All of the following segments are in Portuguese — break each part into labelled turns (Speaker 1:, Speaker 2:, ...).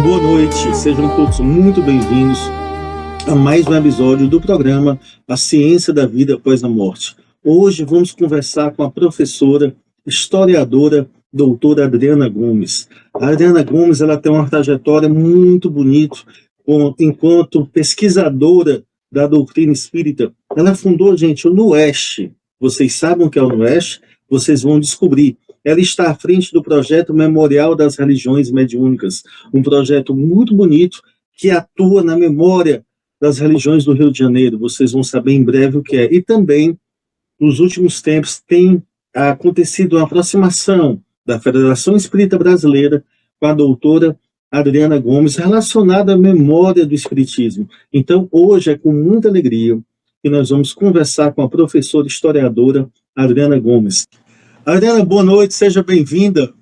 Speaker 1: Boa noite, sejam todos muito bem-vindos a mais um episódio do programa A Ciência da Vida Após a Morte. Hoje vamos conversar com a professora, historiadora, doutora Adriana Gomes. A Adriana Gomes ela tem uma trajetória muito bonita enquanto pesquisadora da doutrina espírita. Ela fundou, gente, o NUEST. Vocês sabem o que é o NUEST? Vocês vão descobrir. Ela está à frente do projeto Memorial das Religiões Mediúnicas, um projeto muito bonito que atua na memória das religiões do Rio de Janeiro. Vocês vão saber em breve o que é. E também, nos últimos tempos, tem acontecido uma aproximação da Federação Espírita Brasileira com a doutora Adriana Gomes relacionada à memória do Espiritismo. Então, hoje é com muita alegria que nós vamos conversar com a professora historiadora Adriana Gomes. Adriana, boa noite, seja bem-vinda.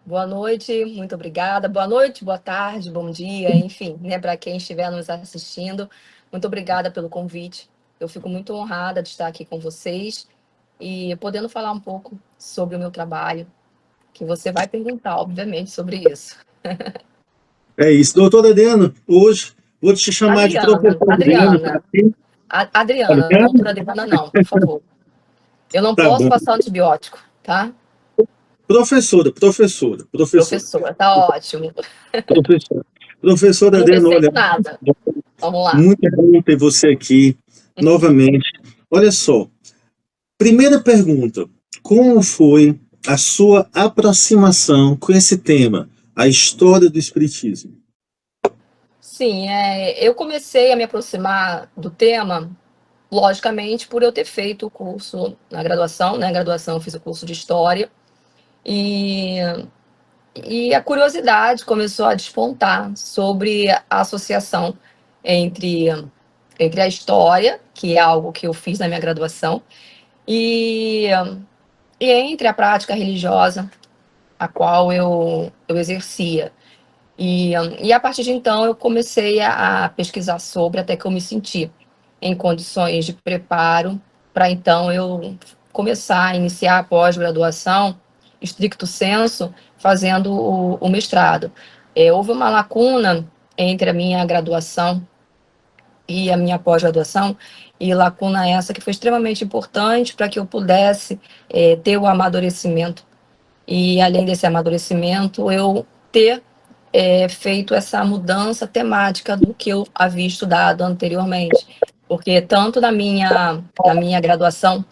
Speaker 2: Boa noite, muito obrigada. Boa noite, boa tarde, bom dia, enfim, né, para quem estiver nos assistindo, muito obrigada pelo convite. Eu fico muito honrada de estar aqui com vocês e podendo falar um pouco sobre o meu trabalho, que você vai perguntar, obviamente, sobre isso.
Speaker 1: É isso, doutora Adriana, hoje vou te chamar de professora
Speaker 2: Adriana. Adriana, doutora Adriana não, por favor. Eu não posso passar antibiótico, tá?
Speaker 1: Professora,
Speaker 2: tá ótimo.
Speaker 1: Professora Adriana, olha,
Speaker 2: nada. Vamos lá.
Speaker 1: Muito bom ter você aqui novamente. Olha só, primeira pergunta, como foi a sua aproximação com esse tema, a história do Espiritismo?
Speaker 2: Sim, eu comecei a me aproximar do tema, logicamente, por eu ter feito o curso na graduação, né? Na graduação eu fiz o curso de História, e a curiosidade começou a despontar sobre a associação entre a história, que é algo que eu fiz na minha graduação, e entre a prática religiosa, a qual eu exercia. E a partir de então eu comecei a pesquisar sobre, até que eu me senti em condições de preparo para então eu começar a iniciar a pós-graduação, stricto sensu, fazendo o mestrado. Houve uma lacuna entre a minha graduação e a minha pós-graduação, e lacuna essa que foi extremamente importante para que eu pudesse ter o amadurecimento. E além desse amadurecimento, eu ter feito essa mudança temática do que eu havia estudado anteriormente. Porque tanto na minha graduação,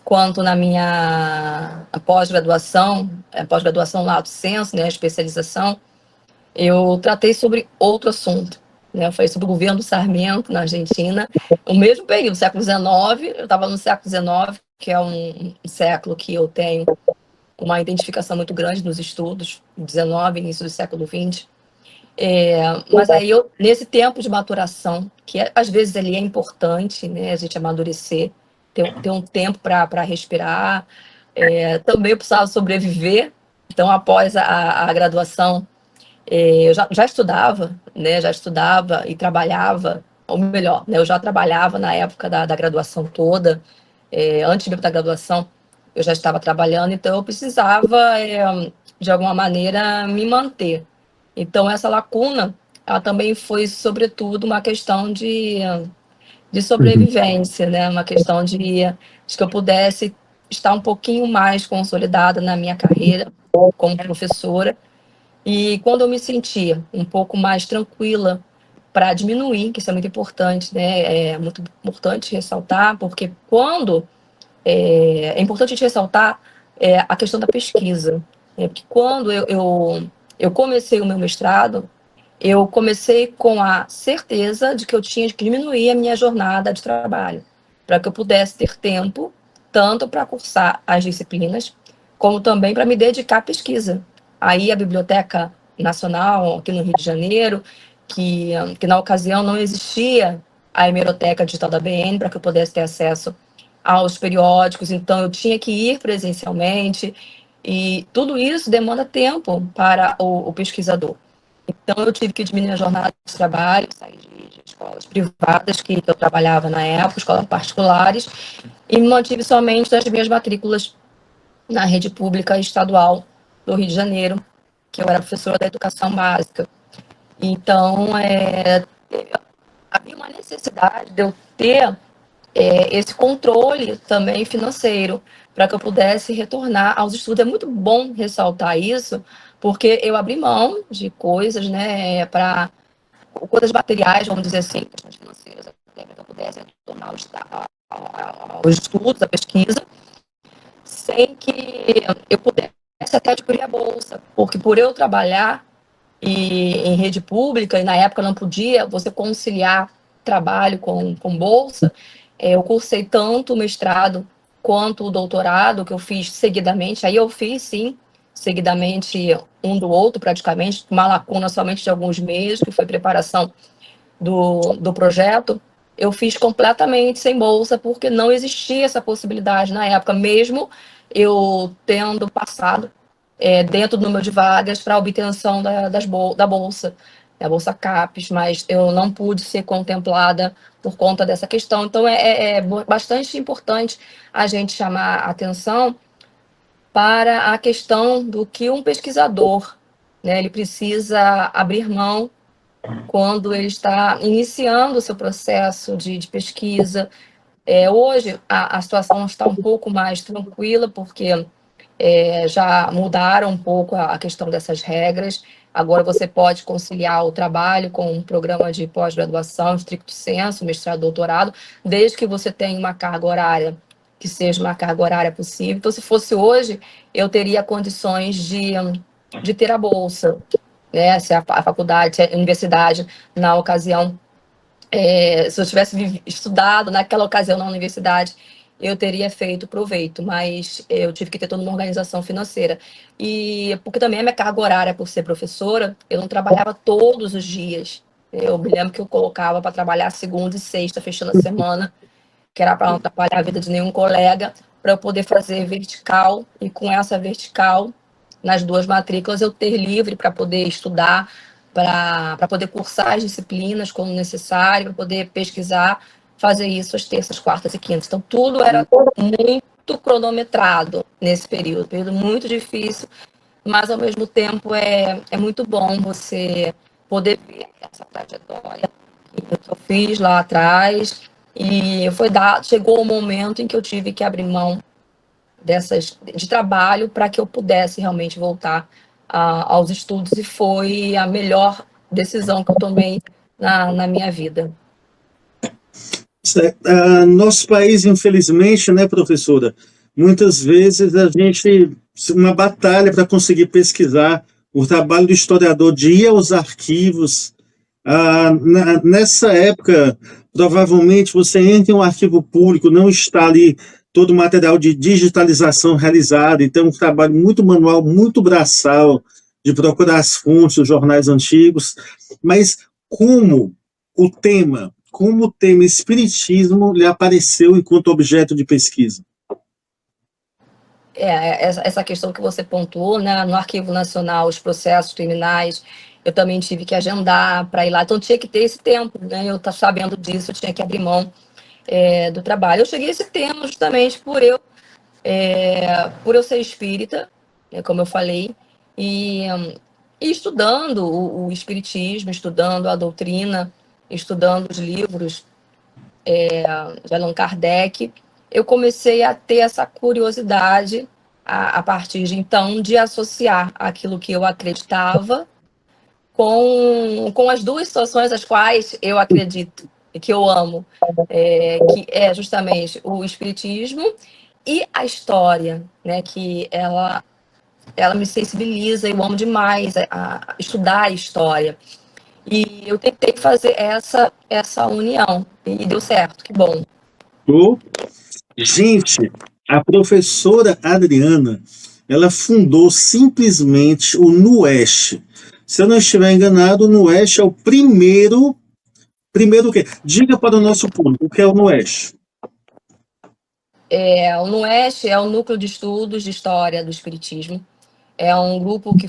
Speaker 2: quanto na minha pós-graduação lato sensu, né, especialização, eu tratei sobre outro assunto. Né? Eu falei sobre o governo do Sarmento, na Argentina, o mesmo período, século XIX, eu estava no século XIX, que é um século que eu tenho uma identificação muito grande nos estudos, 19, início do século 20. Mas aí eu, nesse tempo de maturação, que às vezes ele é importante, né, a gente amadurecer, ter um tempo para respirar, também eu precisava sobreviver. Então, após a graduação, eu já estudava, né, e trabalhava, ou melhor, né, eu já trabalhava na época da graduação toda, antes da graduação, eu já estava trabalhando, então eu precisava, de alguma maneira, me manter. Então, essa lacuna, ela também foi, sobretudo, uma questão de sobrevivência, né? Uma questão de que eu pudesse estar um pouquinho mais consolidada na minha carreira como professora. E quando eu me sentia um pouco mais tranquila para diminuir, que isso é muito importante, né? É muito importante ressaltar, porque quando... É importante a gente ressaltar a questão da pesquisa. Porque quando eu comecei o meu mestrado, eu comecei com a certeza de que eu tinha que diminuir a minha jornada de trabalho, para que eu pudesse ter tempo, tanto para cursar as disciplinas, como também para me dedicar à pesquisa. Aí a Biblioteca Nacional, aqui no Rio de Janeiro, que na ocasião não existia a hemeroteca digital da ABN, para que eu pudesse ter acesso aos periódicos, então eu tinha que ir presencialmente, e tudo isso demanda tempo para o pesquisador. Então eu tive que diminuir a jornada de trabalho, sair de escolas privadas que eu trabalhava na época, escolas particulares, e me mantive somente das minhas matrículas na rede pública estadual do Rio de Janeiro, que eu era professora da educação básica. Então, havia uma necessidade de eu ter esse controle também financeiro, para que eu pudesse retornar aos estudos. É muito bom ressaltar isso, porque eu abri mão de coisas, né, para coisas materiais, vamos dizer assim, questões financeiras, até para que eu pudesse retornar aos estudos, à pesquisa, sem que eu pudesse até adquirir a bolsa, porque por eu trabalhar em rede pública, e na época não podia você conciliar trabalho com bolsa, eu cursei tanto o mestrado quanto o doutorado, que eu fiz seguidamente. Aí eu fiz, sim, seguidamente um do outro, praticamente, uma lacuna somente de alguns meses, que foi preparação do projeto. Eu fiz completamente sem bolsa, porque não existia essa possibilidade na época, mesmo eu tendo passado dentro do número de vagas para a obtenção da bolsa, da bolsa CAPES, mas eu não pude ser contemplada por conta dessa questão. Então, é bastante importante a gente chamar a atenção para a questão do que um pesquisador, né, ele precisa abrir mão quando ele está iniciando o seu processo de pesquisa. Hoje, a situação está um pouco mais tranquila, porque já mudaram um pouco a questão dessas regras. Agora você pode conciliar o trabalho com um programa de pós-graduação, stricto sensu, mestrado, doutorado, desde que você tenha uma carga horária que seja uma carga horária possível. Então, se fosse hoje, eu teria condições de ter a bolsa, né? Se a faculdade, se a universidade, na ocasião, se eu tivesse estudado naquela ocasião na universidade, eu teria feito proveito, mas eu tive que ter toda uma organização financeira. E porque também a minha carga horária, por ser professora, eu não trabalhava todos os dias. Eu me lembro que eu colocava para trabalhar segunda e sexta, fechando a semana, que era para não atrapalhar a vida de nenhum colega, para eu poder fazer vertical, e com essa vertical, nas duas matrículas, eu ter livre para poder estudar, para poder cursar as disciplinas quando necessário, para poder pesquisar, fazer isso às terças, quartas e quintas. Então, tudo era muito cronometrado nesse período muito difícil, mas ao mesmo tempo é muito bom você poder ver essa trajetória que eu fiz lá atrás, e chegou o momento em que eu tive que abrir mão de trabalho para que eu pudesse realmente voltar aos estudos, e foi a melhor decisão que eu tomei na minha vida.
Speaker 1: Nosso país, infelizmente, né, professora, muitas vezes a gente, uma batalha para conseguir pesquisar, o trabalho do historiador de ir aos arquivos. Nessa época, provavelmente você entra em um arquivo público, não está ali todo o material de digitalização realizado, então um trabalho muito manual, muito braçal, de procurar as fontes, os jornais antigos, mas como o tema espiritismo lhe apareceu enquanto objeto de pesquisa?
Speaker 2: Essa questão que você pontuou, né, no Arquivo Nacional, os processos criminais, eu também tive que agendar para ir lá, então tinha que ter esse tempo, né, eu estar sabendo disso, eu tinha que abrir mão do trabalho. Eu cheguei a esse tema justamente por eu ser espírita, né, como eu falei, e, e estudando o espiritismo, estudando a doutrina, estudando os livros de Allan Kardec, eu comecei a ter essa curiosidade, a partir de então, de associar aquilo que eu acreditava com as duas situações as quais eu acredito e que eu amo, que é justamente o espiritismo e a história, né, que ela me sensibiliza, eu amo demais a estudar a história. E eu tentei fazer essa união, e deu certo, que bom.
Speaker 1: Oh, gente, a professora Adriana, ela fundou simplesmente o NUEST. Se eu não estiver enganado, o NUEST é o primeiro o quê? Diga para o nosso público o que é o NUEST.
Speaker 2: O NUEST é o Núcleo de Estudos de História do Espiritismo. É um grupo que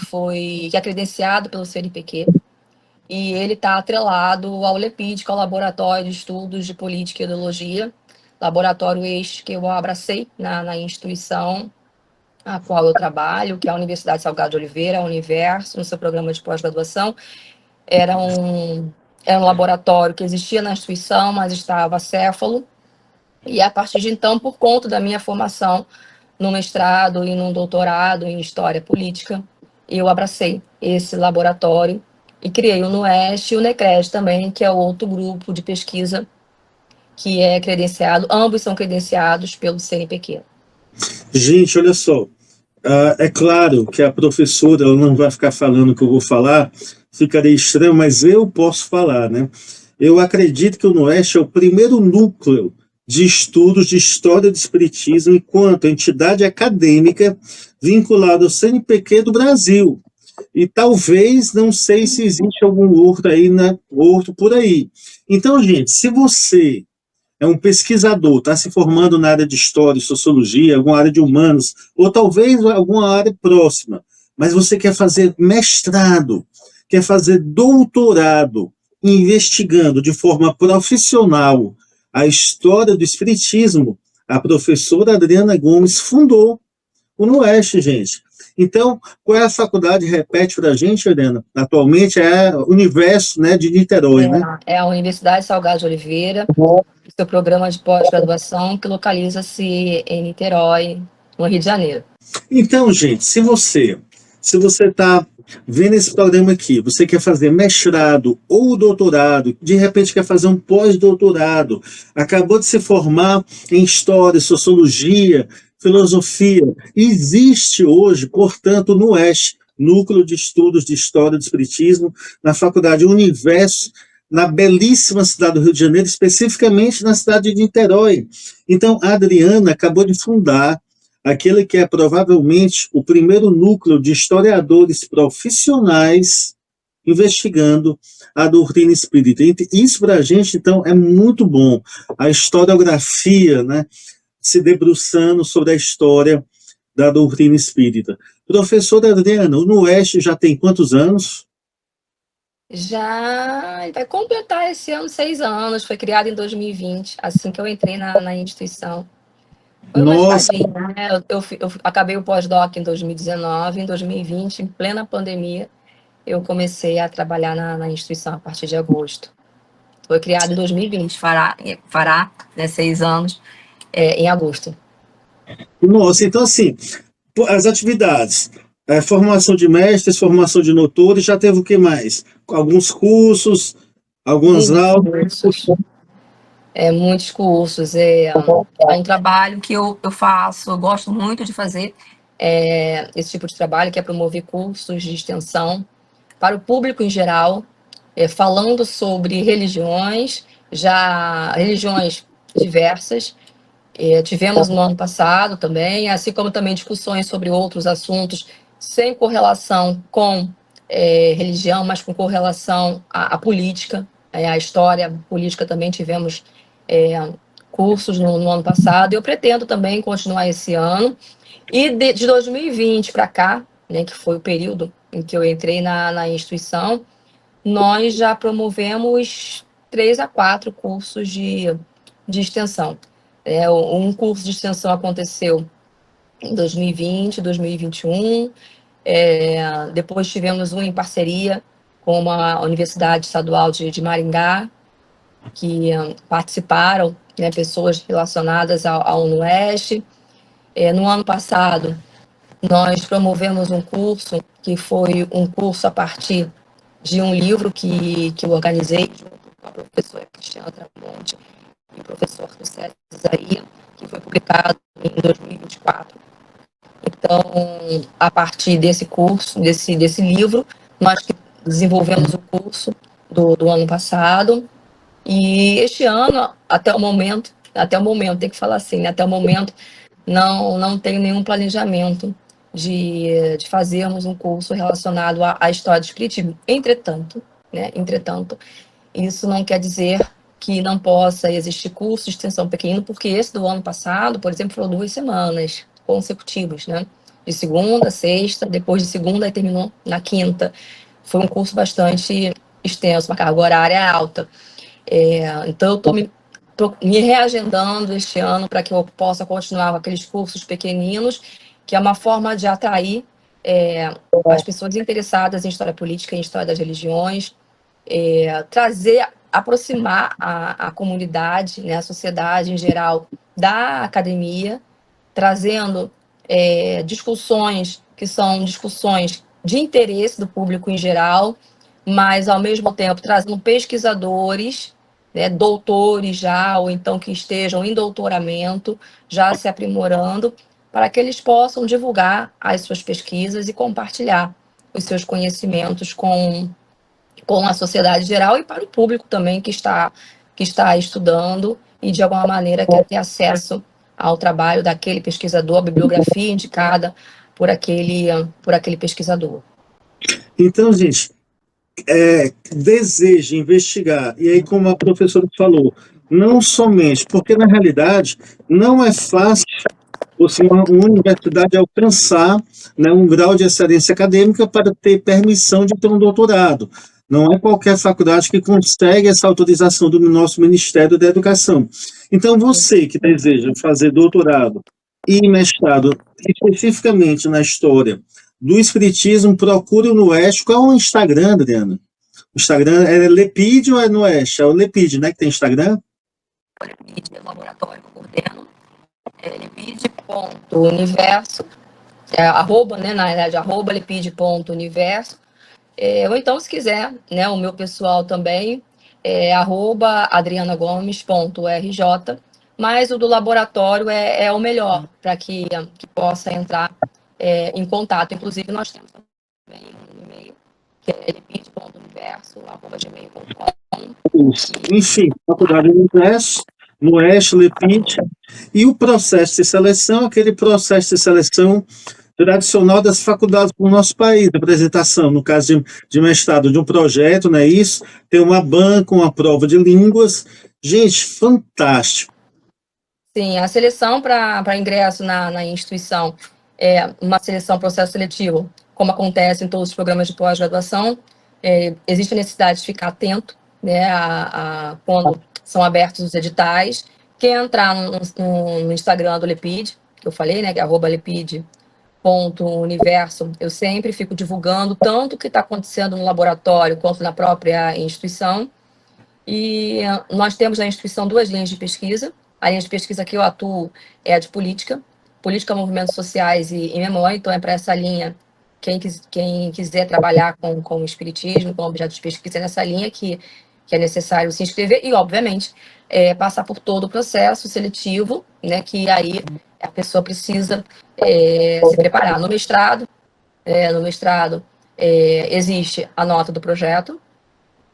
Speaker 2: é credenciado pelo CNPq, e ele está atrelado ao LEPID, que é o Laboratório de Estudos de Política e Ideologia, laboratório este que eu abracei na instituição, a qual eu trabalho, que é a Universidade Salgado de Oliveira, a Universo, no seu programa de pós-graduação. Era um laboratório que existia na instituição, mas estava acéfalo. E a partir de então, por conta da minha formação no mestrado e no doutorado em História Política, eu abracei esse laboratório e criei o NUEST e o NECRED também, que é outro grupo de pesquisa que é credenciado, ambos são credenciados pelo CNPq.
Speaker 1: Gente, olha só, é claro que a professora ela não vai ficar falando o que eu vou falar, ficaria estranho, mas eu posso falar, né? Eu acredito que o NUEST é o primeiro núcleo de estudos de história do espiritismo enquanto entidade acadêmica vinculada ao CNPq do Brasil. E talvez, não sei se existe algum outro aí, né, outro por aí. Então, gente, se você é um pesquisador, está se formando na área de história, sociologia, alguma área de humanos, ou talvez alguma área próxima, mas você quer fazer mestrado, quer fazer doutorado, investigando de forma profissional a história do espiritismo, a professora Adriana Gomes fundou o NUEST, gente. Então, qual é a faculdade? Repete para a gente, Helena. Atualmente é o Universo, né, de Niterói, né?
Speaker 2: É a Universidade Salgado de Oliveira, seu programa de pós-graduação, que localiza-se em Niterói, no Rio de Janeiro.
Speaker 1: Então, gente, se você está vendo esse programa aqui, você quer fazer mestrado ou doutorado, de repente quer fazer um pós-doutorado, acabou de se formar em história, sociologia, filosofia, existe hoje, portanto, no UEST, Núcleo de Estudos de História do Espiritismo, na Faculdade Universo, na belíssima cidade do Rio de Janeiro, especificamente na cidade de Niterói. Então, a Adriana acabou de fundar aquele que é provavelmente o primeiro núcleo de historiadores profissionais investigando a doutrina espírita. Isso para a gente, então, é muito bom. A historiografia, né, se debruçando sobre a história da doutrina espírita. Professora Adriana, o NUEST já tem quantos anos?
Speaker 2: Já vai completar esse ano 6 anos, foi criado em 2020, assim que eu entrei na instituição. Foi uma
Speaker 1: Nossa,
Speaker 2: escadinha, né? Eu acabei o pós-doc em 2019, em 2020, em plena pandemia, eu comecei a trabalhar na instituição a partir de agosto. Foi criado em 2020, fará né, 6 anos, em agosto.
Speaker 1: nossa, então assim, as atividades, formação de mestres, formação de doutores, já teve o que mais? Alguns cursos, algumas
Speaker 2: Muitos
Speaker 1: aulas.
Speaker 2: cursos, muitos cursos. É um trabalho que eu faço, eu gosto muito de fazer esse tipo de trabalho, que é promover cursos de extensão para o público em geral, falando sobre religiões, religiões diversas. Tivemos no ano passado também, assim como também discussões sobre outros assuntos sem correlação com religião, mas com correlação à política, à história política também tivemos cursos no ano passado. Eu pretendo também continuar esse ano. E de 2020 para cá, né, que foi o período em que eu entrei na instituição, nós já promovemos 3 a 4 cursos de extensão. Um curso de extensão aconteceu em 2020, 2021. Depois tivemos um em parceria com a Universidade Estadual de Maringá, que participaram, né, pessoas relacionadas ao NUEST. No ano passado, nós promovemos um curso, que foi um curso a partir de um livro que eu organizei junto com a professora Cristiana Tramonte e o professor César Isaia, que foi publicado em 2024. Então, a partir desse curso, desse livro, nós desenvolvemos o curso do ano passado, e este ano, até o momento, tem que falar assim, até o momento, não tenho nenhum planejamento de fazermos um curso relacionado à história do espiritismo. Entretanto, isso não quer dizer que não possa existir curso de extensão pequeno, porque esse do ano passado, por exemplo, foram 2 semanas consecutivas, né? De segunda, sexta, depois de segunda, aí terminou na quinta. Foi um curso bastante extenso, uma carga horária alta. Então, eu estou me reagendando este ano para que eu possa continuar com aqueles cursos pequeninos que é uma forma de atrair as pessoas interessadas em história política, em história das religiões, trazer, aproximar a comunidade, né, a sociedade em geral, da academia, trazendo discussões que são discussões de interesse do público em geral, mas, ao mesmo tempo, trazendo pesquisadores, né, doutores já, ou então que estejam em doutoramento, já se aprimorando, para que eles possam divulgar as suas pesquisas e compartilhar os seus conhecimentos com a sociedade geral e para o público também que está estudando e, de alguma maneira, quer ter acesso ao trabalho daquele pesquisador, a bibliografia indicada por aquele pesquisador.
Speaker 1: Então, gente, deseja investigar, e aí, como a professora falou, não somente, porque na realidade não é fácil uma universidade alcançar, né, um grau de excelência acadêmica para ter permissão de ter um doutorado. Não é qualquer faculdade que consegue essa autorização do nosso Ministério da Educação. Então, você que deseja fazer doutorado e mestrado, especificamente na história do Espiritismo, procure o NUEST. Qual é o Instagram, Adriana? O Instagram é Lepid ou é NUEST? É o Lepid, né, que tem Instagram?
Speaker 2: Lepid é laboratório que eu coordeno. Lepid.universo, arroba, né, na verdade, arroba lepid.universo. Ou então, se quiser, né, o meu pessoal também, arroba adrianagomes.rj, mas o do laboratório é o melhor para que possa entrar em contato. Inclusive, nós temos também um e-mail, que é lepid.universo@gmail.com.
Speaker 1: Enfim, Faculdade do Universo, no Oeste, Lepid, e o processo de seleção, aquele processo de seleção tradicional das faculdades do nosso país, apresentação, no caso de mestrado, de um projeto, não é isso? Tem uma banca, uma prova de línguas. Gente, fantástico.
Speaker 2: Sim, a seleção para ingresso na instituição é uma seleção, processo seletivo, como acontece em todos os programas de pós-graduação. Existe a necessidade de ficar atento, né, quando são abertos os editais. Quem entrar no Instagram do Lepid, que eu falei, né, que é @lepid.universo, eu sempre fico divulgando tanto o que está acontecendo no laboratório quanto na própria instituição. E nós temos na instituição 2 linhas de pesquisa. A linha de pesquisa que eu atuo é a de política, movimentos sociais e memória. Então, é para essa linha, quem quiser trabalhar com o espiritismo, com objetos de pesquisa, é nessa linha que é necessário se inscrever e, obviamente, passar por todo o processo seletivo, né, que aí a pessoa precisa se preparar. No mestrado, existe a nota do projeto.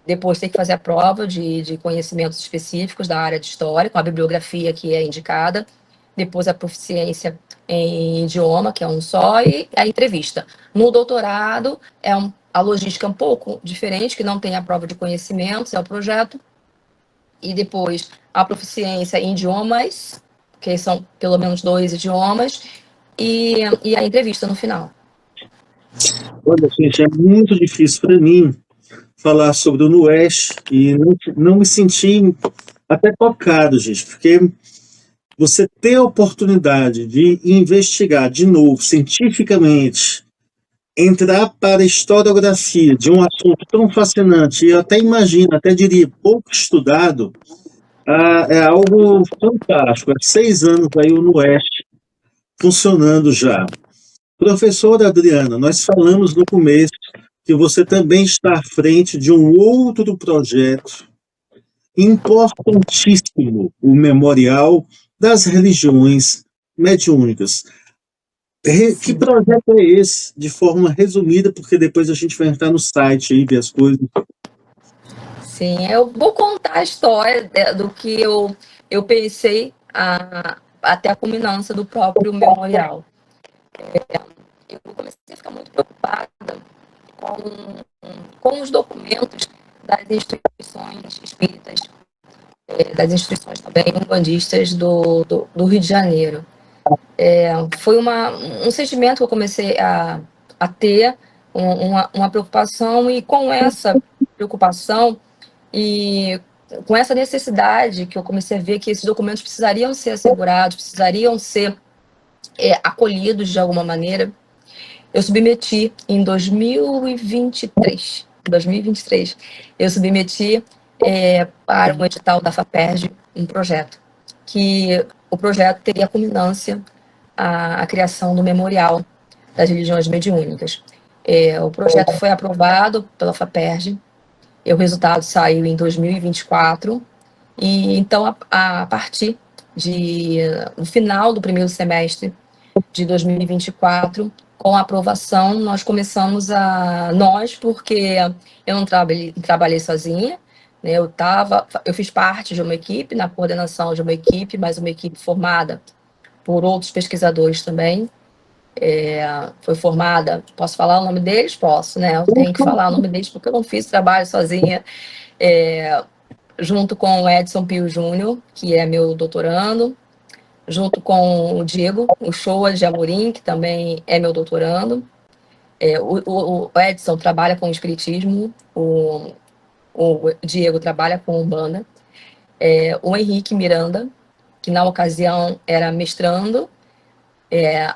Speaker 2: Depois tem que fazer a prova de conhecimentos específicos da área de história, com a bibliografia que é indicada. Depois a proficiência em idioma, que é um só, e a entrevista. No doutorado, a logística é um pouco diferente, que não tem a prova de conhecimentos, é o projeto. E depois a proficiência em idiomas, que são pelo menos 2 idiomas, e a entrevista no final.
Speaker 1: Olha, gente, é muito difícil para mim falar sobre o NUEST e não me senti até tocado, gente, porque você ter a oportunidade de investigar de novo, cientificamente, entrar para a historiografia de um assunto tão fascinante, e eu até imagino, até diria, pouco estudado, é algo fantástico. Há 6 anos aí o NUEST funcionando já. Professora Adriana, nós falamos no começo que você também está à frente de um outro projeto importantíssimo, o Memorial das Religiões Mediúnicas. Que projeto é esse, de forma resumida, porque depois a gente vai entrar no site e ver as coisas.
Speaker 2: Sim, eu vou contar a história do que eu pensei até a culminância do próprio memorial. Eu comecei a ficar muito preocupada com os documentos das instituições espíritas, das instituições também umbandistas do Rio de Janeiro. Foi um sentimento que eu comecei a ter, uma preocupação, e com essa preocupação e com essa necessidade que eu comecei a ver que esses documentos precisariam ser assegurados, precisariam ser acolhidos de alguma maneira. Eu submeti em 2023, eu submeti para um edital da FAPERJ um projeto, que o projeto teria culminância a criação do memorial das religiões mediúnicas. O projeto foi aprovado pela FAPERJ, e o resultado saiu em 2024, e então, a partir do final do primeiro semestre de 2024, com a aprovação, nós começamos porque eu não trabalhei sozinha, né? Eu fiz parte de uma equipe, na coordenação de uma equipe, mas uma equipe formada por outros pesquisadores também. Foi formada, posso falar o nome deles? Posso, né? Eu tenho que falar o nome deles porque eu não fiz trabalho sozinha, junto com o Edson Pio Júnior, que é meu doutorando, junto com o Diego, o Shoa de Amorim, que também é meu doutorando. O Edson trabalha com espiritismo, o Diego trabalha com Umbanda, o Henrique Miranda, que na ocasião era mestrando,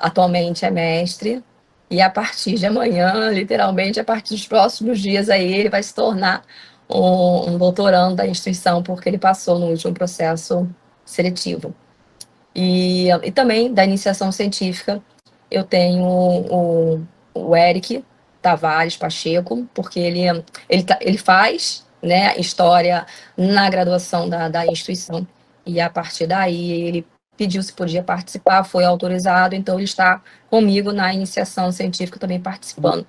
Speaker 2: atualmente é mestre, e a partir de amanhã, literalmente, a partir dos próximos dias, aí ele vai se tornar um doutorando da instituição, porque ele passou no último processo seletivo. E também da iniciação científica, eu tenho o Eric Tavares Pacheco, porque ele faz, né, história na graduação da instituição, e a partir daí ele pediu se podia participar, foi autorizado, então ele está comigo na iniciação científica também participando.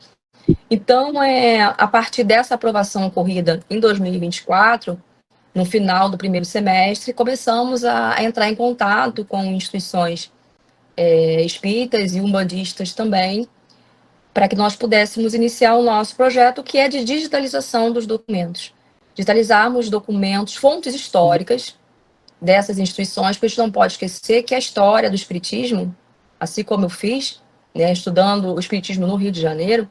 Speaker 2: Então, a partir dessa aprovação ocorrida em 2024, no final do primeiro semestre, começamos a entrar em contato com instituições espíritas e umbandistas também, para que nós pudéssemos iniciar o nosso projeto, que é de digitalização dos documentos. Digitalizarmos documentos, fontes históricas dessas instituições, porque a gente não pode esquecer que a história do espiritismo, assim como eu fiz, né, estudando o espiritismo no Rio de Janeiro,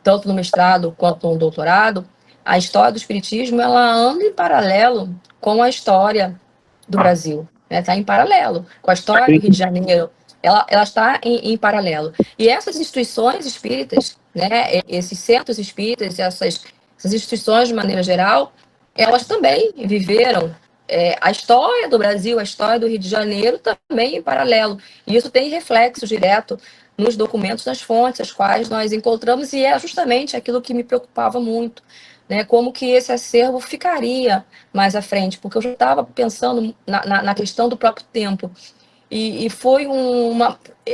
Speaker 2: tanto no mestrado quanto no doutorado, a história do espiritismo ela anda em paralelo com a história do Brasil, né? Está em paralelo com a história do Rio de Janeiro, ela está em paralelo. E essas instituições espíritas, né, esses centros espíritas, essas instituições de maneira geral, elas também viveram a história do Brasil, a história do Rio de Janeiro também em paralelo. E isso tem reflexo direto nos documentos, nas fontes, as quais nós encontramos, e é justamente aquilo que me preocupava muito, né? Como que esse acervo ficaria mais à frente, porque eu já estava pensando na questão do próprio tempo. E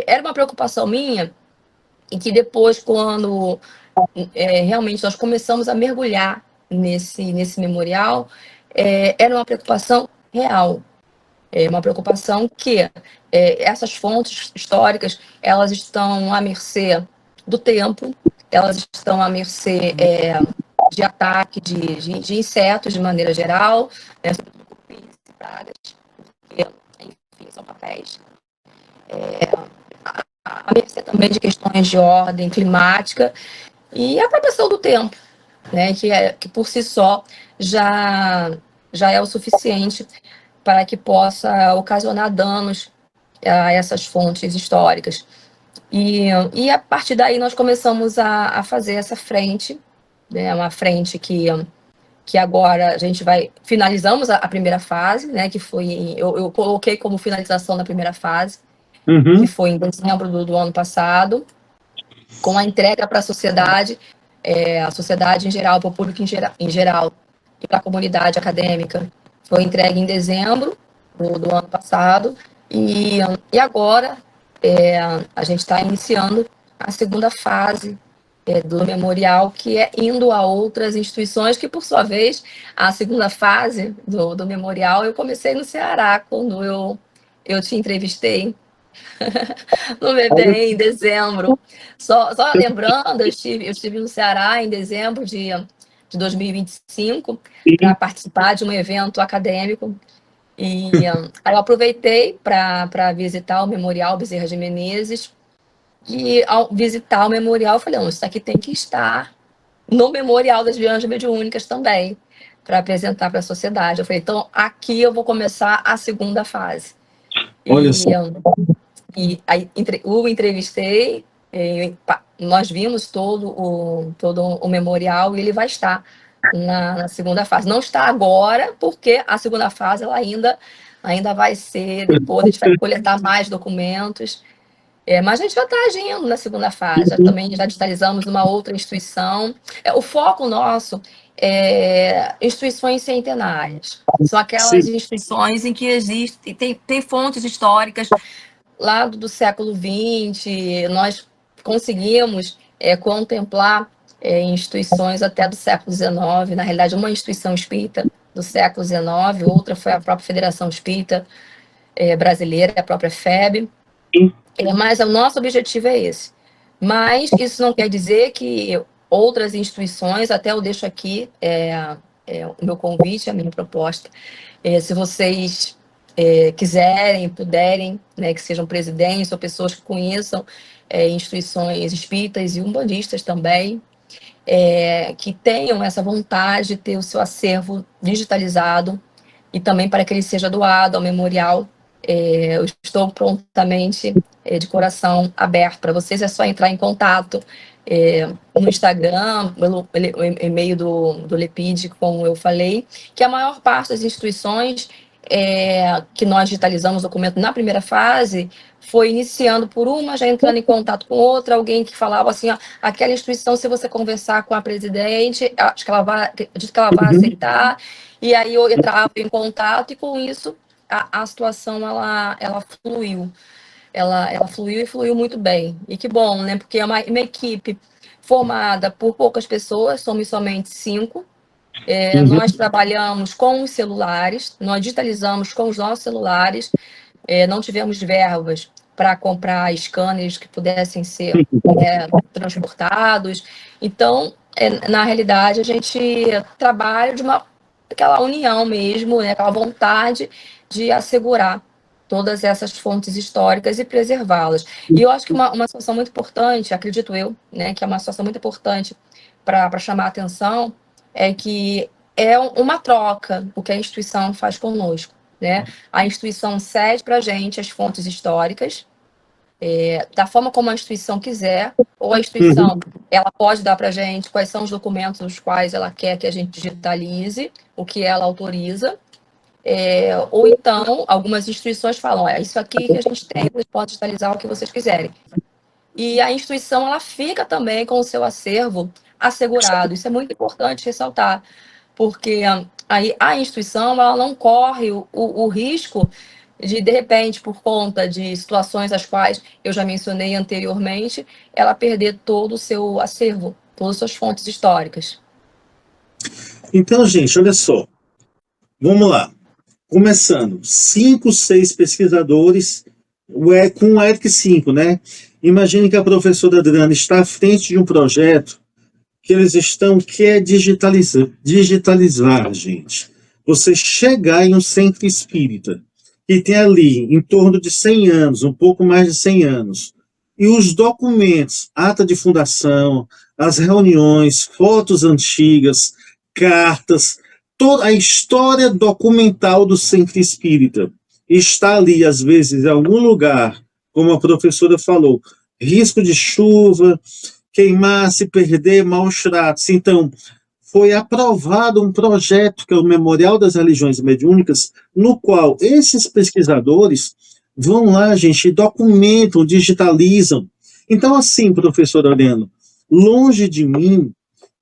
Speaker 2: era uma preocupação minha, e que depois, quando realmente nós começamos a mergulhar nesse memorial, era uma preocupação real. Uma preocupação que essas fontes históricas elas estão à mercê do tempo, elas estão à mercê de ataque de insetos de maneira geral, né, cupins e pragas, porque, enfim, são papéis. À mercê também de questões de ordem climática e a própria ação do tempo, né, que por si só já é o suficiente para que possa ocasionar danos a essas fontes históricas. E a partir daí nós começamos a fazer essa frente, né, uma frente que agora a gente finalizamos a primeira fase, né, que foi, eu coloquei como finalização da primeira fase, que foi em dezembro do ano passado, com a entrega para a sociedade em geral, para o público em geral, e para a comunidade acadêmica. Foi entregue em dezembro do ano passado, e agora a gente está iniciando a segunda fase do memorial, que é indo a outras instituições, que por sua vez, a segunda fase do memorial, eu comecei no Ceará, quando eu te entrevistei no bebê em dezembro. Só lembrando, eu estive no Ceará em dezembro de 2025 para participar de um evento acadêmico. E eu aproveitei para visitar o Memorial Bezerra de Menezes. E ao visitar o memorial, eu falei, não, isso aqui tem que estar no Memorial das Religiões Mediúnicas também, para apresentar para a sociedade. Eu falei, então aqui eu vou começar a segunda fase.
Speaker 1: Olha só.
Speaker 2: E aí, o entrevistei, nós vimos todo o memorial e ele vai estar na segunda fase. Não está agora, porque a segunda fase ela ainda vai ser depois, a gente vai coletar mais documentos. Mas a gente já está agindo na segunda fase, também já digitalizamos uma outra instituição. O foco nosso é instituições centenárias. São aquelas
Speaker 1: Sim.
Speaker 2: instituições em que existem, tem fontes históricas lá do século XX, nós conseguimos contemplar instituições até do século XIX, na realidade uma instituição espírita do século XIX, outra foi a própria Federação Espírita Brasileira, a própria FEB, mas o nosso objetivo é esse. Mas isso não quer dizer que outras instituições, até eu deixo aqui o meu convite, a minha proposta, se vocês quiserem, puderem, né, que sejam presidentes ou pessoas que conheçam instituições espíritas e umbandistas também, que tenham essa vontade de ter o seu acervo digitalizado e também para que ele seja doado ao memorial. Eu estou prontamente, de coração aberto para vocês, é só entrar em contato no Instagram, pelo e-mail do Lepid, como eu falei, que a maior parte das instituições que nós digitalizamos o documento na primeira fase foi iniciando por uma, já entrando em contato com outra, alguém que falava assim, ó, aquela instituição, se você conversar com a presidente, acho que ela vai, diz que ela vai aceitar, e aí eu entrava em contato, e com isso a situação ela fluiu. Ela fluiu e fluiu muito bem. E que bom, né? Porque é uma equipe formada por poucas pessoas, somos somente 5. Nós trabalhamos com os celulares, nós digitalizamos com os nossos celulares, não tivemos verbas para comprar scanners que pudessem ser transportados. Então, na realidade, a gente trabalha de aquela união mesmo, né, aquela vontade de assegurar todas essas fontes históricas e preservá-las. E eu acho que uma situação muito importante, acredito eu, né, que é uma situação muito importante para chamar a atenção, é que é uma troca o que a instituição faz conosco, né? A instituição cede para a gente as fontes históricas, da forma como a instituição quiser, ou a instituição ela pode dar para a gente quais são os documentos os quais ela quer que a gente digitalize, o que ela autoriza, ou então algumas instituições falam, é isso aqui que a gente tem, vocês podem digitalizar o que vocês quiserem. E a instituição ela fica também com o seu acervo assegurado. Isso é muito importante ressaltar, porque aí a instituição ela não corre o risco de repente, por conta de situações as quais eu já mencionei anteriormente, ela perder todo o seu acervo, todas as suas fontes históricas.
Speaker 1: Então, gente, olha só. Vamos lá. Começando, 5, 6 pesquisadores, com o ERIC 5, né? Imagine que a professora Adriana está à frente de um projeto que eles quer digitalizar, gente. Você chegar em um centro espírita, que tem ali em torno de 100 anos, um pouco mais de 100 anos, e os documentos, ata de fundação, as reuniões, fotos antigas, cartas, toda a história documental do centro espírita está ali, às vezes, em algum lugar, como a professora falou, risco de chuva, queimar, se perder, maus tratos. Então, foi aprovado um projeto, que é o Memorial das Religiões Mediúnicas, no qual esses pesquisadores vão lá, gente, documentam, digitalizam. Então, assim, professor Oriano, longe de mim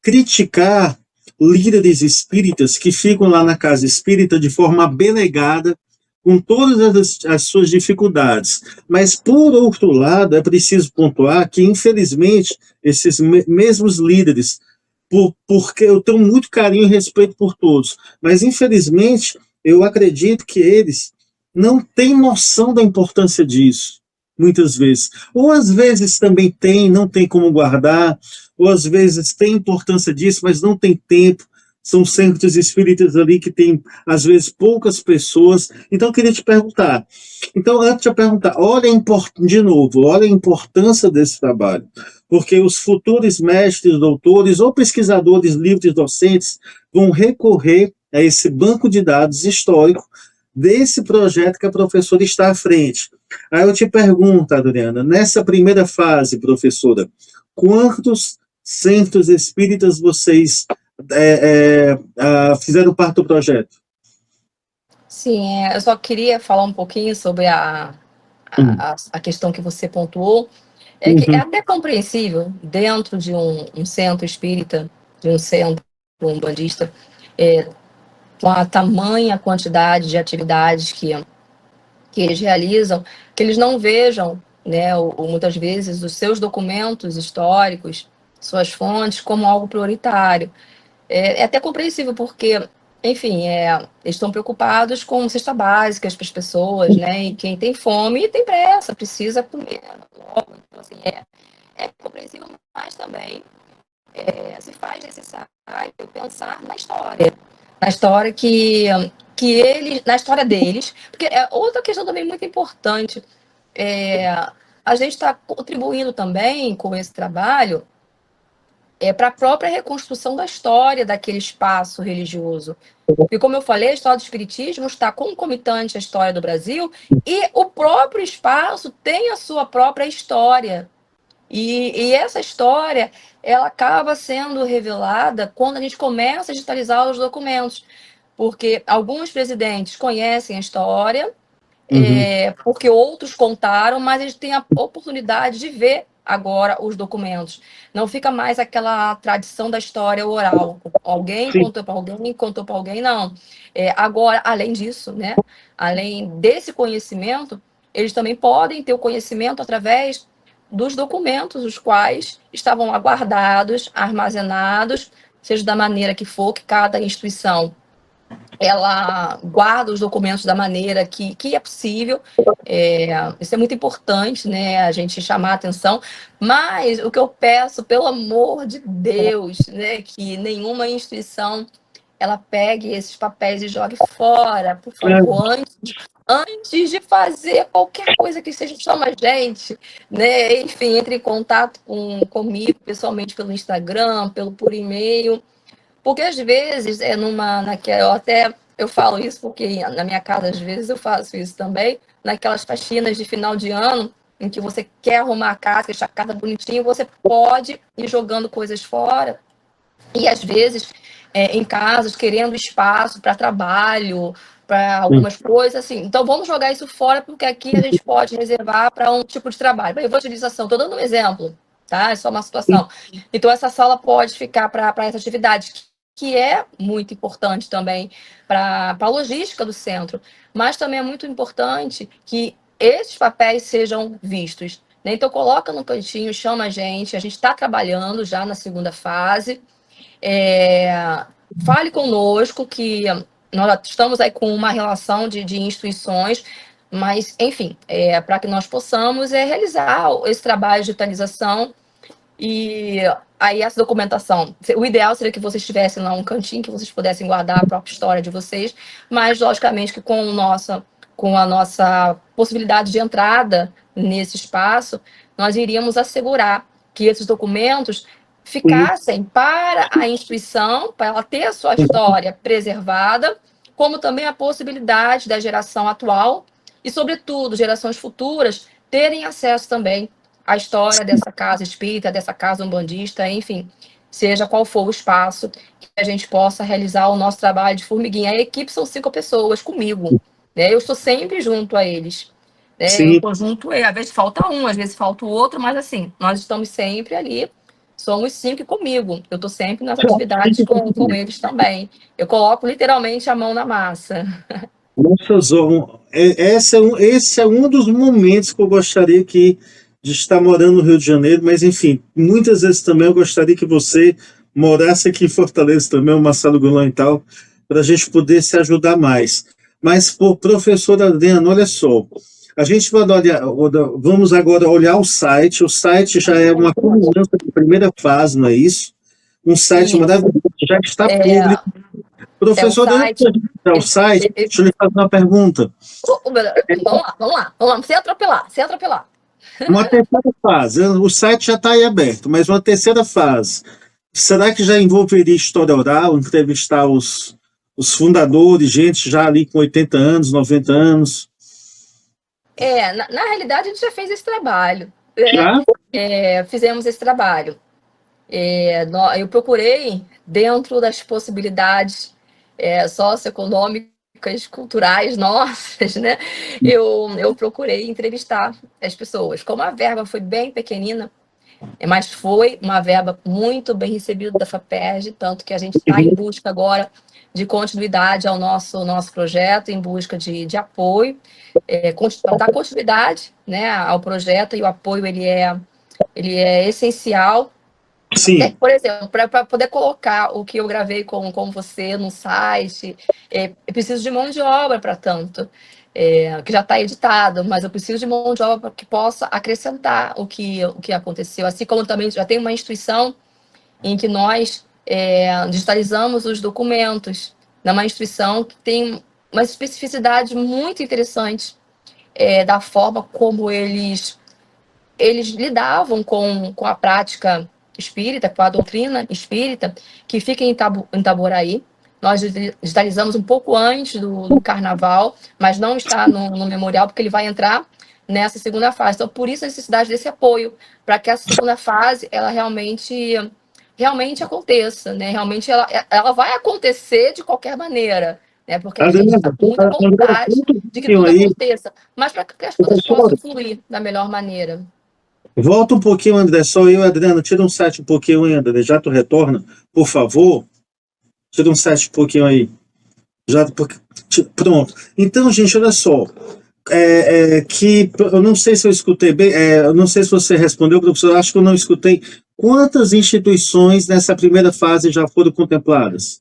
Speaker 1: criticar líderes espíritas que ficam lá na casa espírita de forma abnegada, com todas as suas dificuldades. Mas, por outro lado, é preciso pontuar que, infelizmente, esses mesmos líderes, porque eu tenho muito carinho e respeito por todos, mas, infelizmente, eu acredito que eles não têm noção da importância disso, muitas vezes. Ou, às vezes, também tem, não tem como guardar, ou, às vezes, tem importância disso, mas não tem tempo. São centros espíritas ali que tem, às vezes, poucas pessoas. Então, eu queria te perguntar. Então, antes de eu perguntar, de novo, olha a importância desse trabalho. Porque os futuros mestres, doutores ou pesquisadores livres docentes vão recorrer a esse banco de dados histórico desse projeto que a professora está à frente. Aí eu te pergunto, Adriana, nessa primeira fase, professora, quantos centros espíritas vocês fizeram parte do projeto?
Speaker 2: Sim, eu só queria falar um pouquinho sobre a questão que você pontuou. É que é
Speaker 1: Uhum.
Speaker 2: até compreensível, dentro de um centro espírita, de um centro umbandista, com a tamanha quantidade de atividades que eles realizam, que eles não vejam, né, ou muitas vezes, os seus documentos históricos, suas fontes, como algo prioritário. É até compreensível, porque, enfim, eles estão preocupados com cesta básica para as pessoas, né? E quem tem fome tem pressa, precisa comer logo. Então, assim, é compreensível, mas também se faz necessário pensar na história que eles, na história deles, porque é outra questão também muito importante. É, a gente está contribuindo também com esse trabalho para a própria reconstrução da história daquele espaço religioso. E como eu falei, a história do Espiritismo está concomitante à história do Brasil e o próprio espaço tem a sua própria história. E essa história, ela acaba sendo revelada quando a gente começa a digitalizar os documentos, porque alguns presidentes conhecem a história,
Speaker 1: Uhum.
Speaker 2: porque outros contaram, mas eles têm a oportunidade de ver agora os documentos. Não fica mais aquela tradição da história oral. Alguém
Speaker 1: Sim.
Speaker 2: contou para alguém, não. Agora, além disso, né, além desse conhecimento, eles também podem ter o conhecimento através dos documentos, os quais estavam guardados, armazenados, seja da maneira que for, que cada instituição ela guarda os documentos da maneira que é possível. Isso é muito importante, né? A gente chamar a atenção. Mas o que eu peço, pelo amor de Deus, né? Que nenhuma instituição ela pegue esses papéis e jogue fora, por favor, antes de fazer qualquer coisa que seja, chama a gente, né? Enfim, entre em contato comigo pessoalmente pelo Instagram, por e-mail. Porque às vezes eu falo isso porque na minha casa às vezes eu faço isso também, naquelas faxinas de final de ano em que você quer arrumar a casa, deixar a casa bonitinha, você pode ir jogando coisas fora e às vezes em casas querendo espaço para trabalho, para algumas coisas assim. Então vamos jogar isso fora porque aqui a gente pode reservar para um tipo de trabalho. Evangelização, estou dando um exemplo, tá? É só uma situação. Então essa sala pode ficar para essa atividade que é muito importante também para a logística do centro, mas também é muito importante que esses papéis sejam vistos, né? Então coloca no cantinho, chama a gente está trabalhando já na segunda fase, fale conosco que nós estamos aí com uma relação de instituições, mas, enfim, para que nós possamos realizar esse trabalho de digitalização e aí essa documentação. O ideal seria que vocês tivessem lá um cantinho que vocês pudessem guardar a própria história de vocês, mas, logicamente, que com a nossa possibilidade de entrada nesse espaço, nós iríamos assegurar que esses documentos ficassem para a instituição, para ela ter a sua história preservada, como também a possibilidade da geração atual e, sobretudo, gerações futuras terem acesso também à história dessa casa espírita, dessa casa umbandista, enfim, seja qual for o espaço, que a gente possa realizar o nosso trabalho de formiguinha. A equipe são 5 pessoas comigo, né? Eu estou sempre junto a eles. Né? Em
Speaker 1: Sim.
Speaker 2: conjunto, às vezes falta um, às vezes falta o outro, mas assim, nós estamos sempre ali, somos 5 comigo. Eu estou sempre nas atividades com eles também. Eu coloco literalmente a mão na massa.
Speaker 1: Nossa, Zon, esse é um dos momentos que eu gostaria de estar morando no Rio de Janeiro, mas enfim, muitas vezes também eu gostaria que você morasse aqui em Fortaleza também, o Marcelo Goulart e tal, para a gente poder se ajudar mais. Mas, professora Adriana, olha só, a gente vamos agora olhar o site já é uma comunidade de primeira fase, não é isso? Um site
Speaker 2: Isso.
Speaker 1: maravilhoso, já está
Speaker 2: É,
Speaker 1: público. Professor,
Speaker 2: site.
Speaker 1: o site, deixa eu lhe fazer uma pergunta.
Speaker 2: Vamos lá, sem atropelar.
Speaker 1: Uma terceira fase, o site já está aí aberto, mas uma terceira fase, será que já envolveria história oral, entrevistar os fundadores, gente já ali com 80 anos, 90 anos.
Speaker 2: Na realidade, a gente já fez esse trabalho.
Speaker 1: Já?
Speaker 2: Fizemos esse trabalho. Eu procurei, dentro das possibilidades socioeconômicas, culturais nossas, né? Eu procurei entrevistar as pessoas. Como a verba foi bem pequenina, mas foi uma verba muito bem recebida da FAPERJ, tanto que a gente está em busca agora de continuidade ao nosso projeto, em busca de apoio, para dar continuidade, né, ao projeto, e o apoio ele é essencial.
Speaker 1: Sim.
Speaker 2: Por exemplo, para poder colocar o que eu gravei com você no site, eu preciso de mão de obra para tanto, que já está editado, mas eu preciso de mão de obra para que possa acrescentar o que aconteceu. Assim como também já tem uma instituição em que nós digitalizamos os documentos, numa instituição que tem uma especificidade muito interessante da forma como eles lidavam com a prática espírita, com a doutrina espírita, que fica em Itaboraí. Nós digitalizamos um pouco antes do carnaval, mas não está no memorial, porque ele vai entrar nessa segunda fase. Então, por isso a necessidade desse apoio, para que essa segunda fase ela realmente aconteça, né? Realmente ela vai acontecer de qualquer maneira, né? Porque a gente está com muita vontade de que tudo aconteça, mas para que as coisas possam fluir da melhor maneira.
Speaker 1: Volta um pouquinho, André, só eu e Adriana, tira um set um pouquinho, hein, André, já tu retorna, por favor, tira um set um pouquinho aí, pronto. Então, gente, olha só, que eu não sei se eu escutei bem, eu não sei se você respondeu, professor, acho que eu não escutei. Quantas instituições nessa primeira fase já foram contempladas?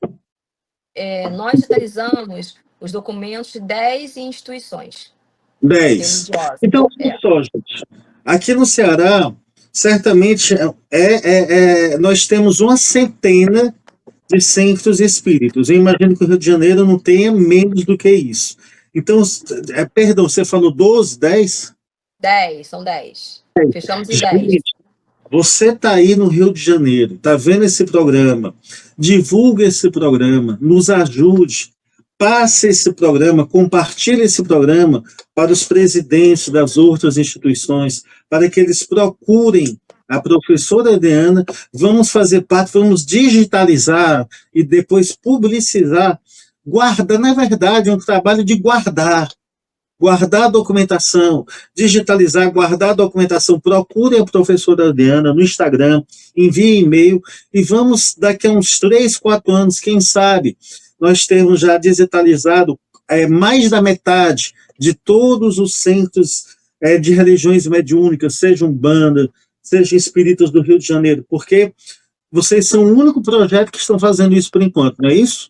Speaker 2: Nós digitalizamos os documentos de 10 instituições.
Speaker 1: 10. Então, olha só, gente. Aqui no Ceará, certamente, nós temos uma centena de centros espíritos. Eu imagino que o Rio de Janeiro não tenha menos do que isso. Então, perdão, você falou 12, 10?
Speaker 2: 10, são 10. Fechamos em 10.
Speaker 1: Você está aí no Rio de Janeiro, está vendo esse programa, divulga esse programa, nos ajude, passe esse programa, compartilhe esse programa para os presidentes das outras instituições, para que eles procurem a professora Adriana, vamos fazer parte, vamos digitalizar e depois publicizar, guardar, na verdade, é um trabalho de guardar a documentação, digitalizar, guardar a documentação, procure a professora Adriana no Instagram, envie e-mail, e vamos, daqui a uns 3, 4 anos, quem sabe, nós temos já digitalizado mais da metade de todos os centros de religiões mediúnicas, seja Umbanda, seja espíritas do Rio de Janeiro, porque vocês são o único projeto que estão fazendo isso por enquanto, não é isso?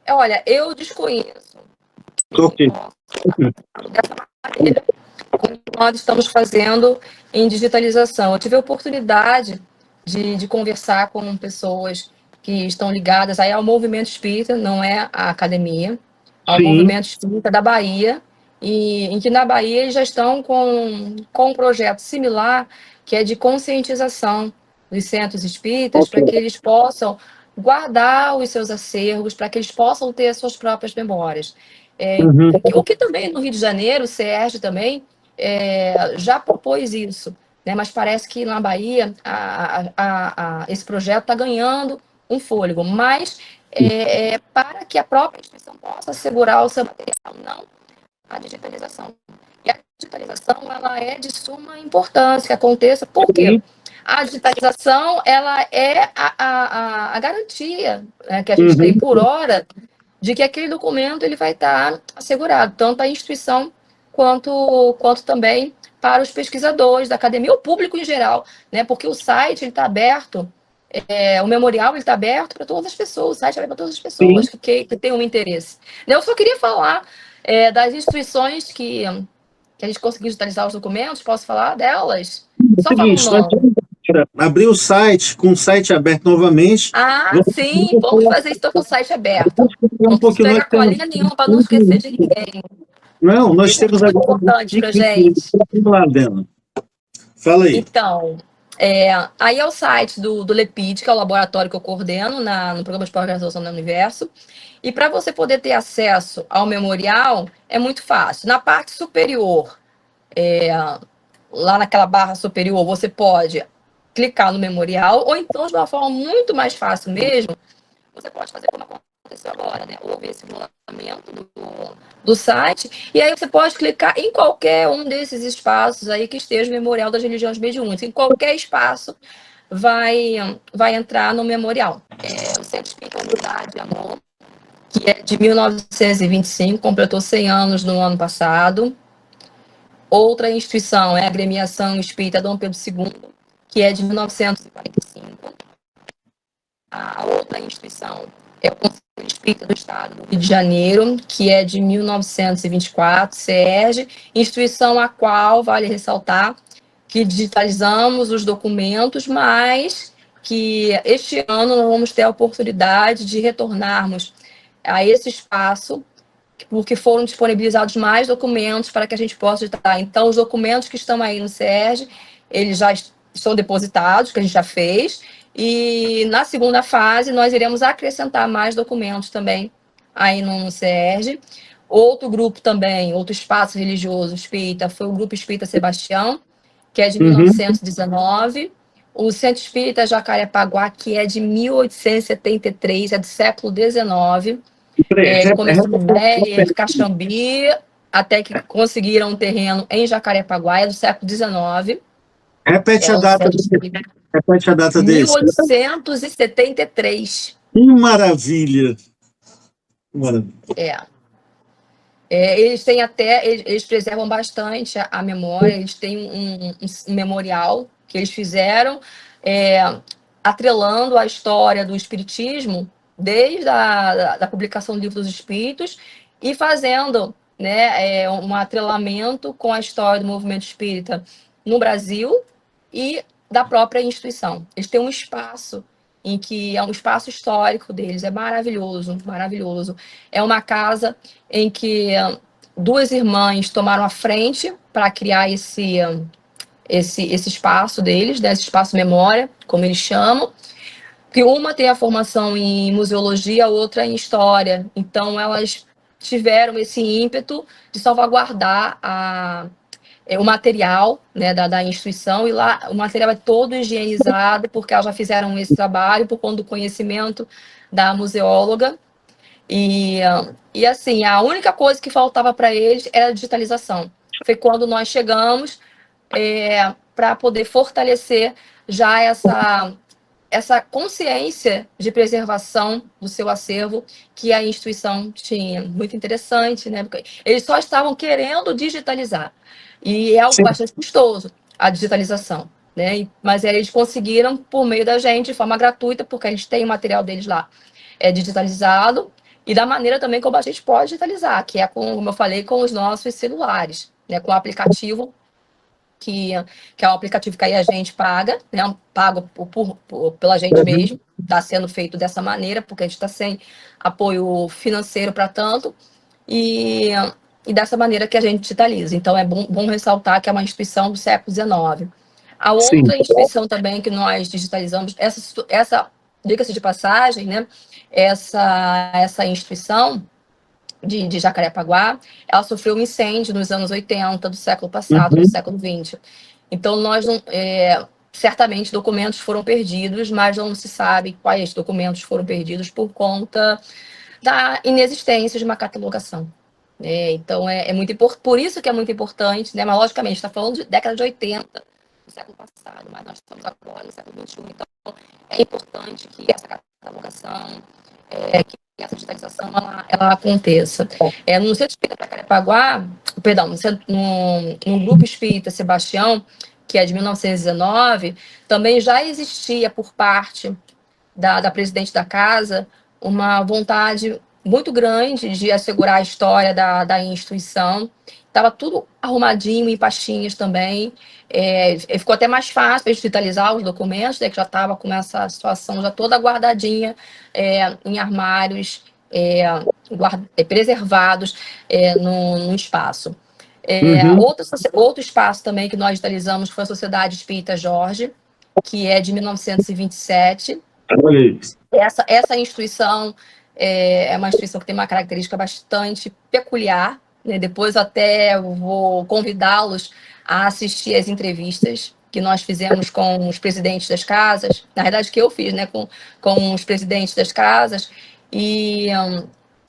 Speaker 2: Olha, eu desconheço.
Speaker 1: Ok.
Speaker 2: Dessa maneira, como nós estamos fazendo em digitalização. Eu tive a oportunidade de conversar com pessoas que estão ligadas aí ao movimento espírita, não é a academia, ao movimento espírita da Bahia, e em que na Bahia eles já estão com um projeto similar, que é de conscientização dos centros espíritas, para que eles possam guardar os seus acervos, para que eles possam ter as suas próprias memórias. O que também no Rio de Janeiro, o CERJ também, já propôs isso, né? Mas parece que na Bahia esse projeto está ganhando um fôlego, mas para que a própria instituição possa assegurar o seu material, não a digitalização. E a digitalização ela é de suma importância que aconteça, porque a digitalização ela é a garantia, né, que a gente tem por hora de que aquele documento ele vai estar assegurado, tanto a instituição quanto também para os pesquisadores da academia, o público em geral, né? Porque o site está aberto, o memorial está aberto para todas as pessoas, o site é aberto para todas as pessoas que têm um interesse. Eu só queria falar das instituições que a gente conseguiu digitalizar os documentos, posso falar delas? Só falar o nome.
Speaker 1: Abrir o site, com o site aberto novamente.
Speaker 2: Sim, vamos fazer isso com o site aberto. Não vamos pegar colinha nenhuma para não esquecer de ninguém.
Speaker 1: Não, nós temos
Speaker 2: agora. É importante para a gente.
Speaker 1: Fala aí.
Speaker 2: Então, Aí é o site do LEPID, que é o laboratório que eu coordeno no programa de pós-graduação da Universo. E para você poder ter acesso ao memorial, é muito fácil. Na parte superior, lá naquela barra superior, você pode clicar no memorial, ou então, de uma forma muito mais fácil mesmo, você pode fazer como aconteceu agora, né? Houve esse rolamento do site, e aí você pode clicar em qualquer um desses espaços aí que esteja o Memorial das Religiões Mediúnicas. Em qualquer espaço vai entrar no memorial. O Centro Espírita Unidade e Amor, que é de 1925, completou 100 anos no ano passado. Outra instituição é a Agremiação Espírita Dom Pedro II, que é de 1945. A outra instituição é o Conselho Espírita do Estado do Rio de Janeiro, que é de 1924, CERJ, instituição a qual, vale ressaltar, que digitalizamos os documentos, mas que este ano nós vamos ter a oportunidade de retornarmos a esse espaço, porque foram disponibilizados mais documentos para que a gente possa digitar. Então, os documentos que estão aí no CERJ, eles já estão depositados, que a gente já fez, e na segunda fase nós iremos acrescentar mais documentos também aí no CERJ. Outro grupo também, outro espaço religioso espírita, foi o Grupo Espírita Sebastião, que é de 1919. O Centro Espírita Jacarepaguá, que é de 1873, é do século XIX. Começou em Meyer, Caxambi, até que conseguiram um terreno em Jacarepaguá, é do século XIX.
Speaker 1: Repete a data desse.
Speaker 2: 1873.
Speaker 1: Que maravilha!
Speaker 2: Eles têm eles preservam bastante a memória, eles têm um memorial que eles fizeram, atrelando a história do Espiritismo, desde da publicação do Livro dos Espíritos, e fazendo, né, um atrelamento com a história do movimento espírita no Brasil e da própria instituição. Eles têm um espaço em que é um espaço histórico deles, é maravilhoso, maravilhoso. É uma casa em que duas irmãs tomaram a frente para criar esse espaço deles, né, esse espaço memória, como eles chamam, que uma tem a formação em museologia, a outra em história. Então, elas tiveram esse ímpeto de salvaguardar o material, né, da instituição, e lá o material é todo higienizado, porque elas já fizeram esse trabalho por conta do conhecimento da museóloga. E assim, a única coisa que faltava para eles era a digitalização. Foi quando nós chegamos para poder fortalecer já essa consciência de preservação do seu acervo que a instituição tinha. Muito interessante, né? Porque eles só estavam querendo digitalizar. E é algo bastante custoso, a digitalização, né? Mas eles conseguiram, por meio da gente, de forma gratuita, porque a gente tem o material deles lá digitalizado, e da maneira também como a gente pode digitalizar, que é, como eu falei, com os nossos celulares, né? Com o aplicativo que é um aplicativo que aí a gente paga, né? Paga pela gente mesmo. Está sendo feito dessa maneira, porque a gente está sem apoio financeiro para tanto, e dessa maneira que a gente digitaliza. Então, é bom ressaltar que é uma instituição do século XIX. A outra instituição também que nós digitalizamos, essa diga-se de passagem, né? Essa instituição de Jacarepaguá, ela sofreu um incêndio nos anos 80 do século passado, do século XX. Então, nós não, certamente documentos foram perdidos, mas não se sabe quais documentos foram perdidos por conta da inexistência de uma catalogação. Então, é muito importante, por isso que é muito importante, né? Mas, logicamente, está falando de década de 80, do século passado, mas nós estamos agora no século XXI, então é importante que essa catalogação, que essa digitalização ela aconteça. No Centro Espírita Jacarepaguá, perdão, no Grupo Espírita Sebastião, que é de 1919, também já existia por parte da presidente da casa uma vontade muito grande de assegurar a história da instituição. Estava tudo arrumadinho em pastinhas também. Ficou até mais fácil para digitalizar os documentos, né, que já estava com essa situação já toda guardadinha em armários preservados no espaço. Outro espaço também que nós digitalizamos foi a Sociedade Espírita Jorge, que é de 1927.
Speaker 1: Olha isso.
Speaker 2: Essa instituição é uma instituição que tem uma característica bastante peculiar, né? Depois até eu vou convidá-los a assistir as entrevistas que nós fizemos com os presidentes das casas, na verdade que eu fiz, né, com os presidentes das casas, e,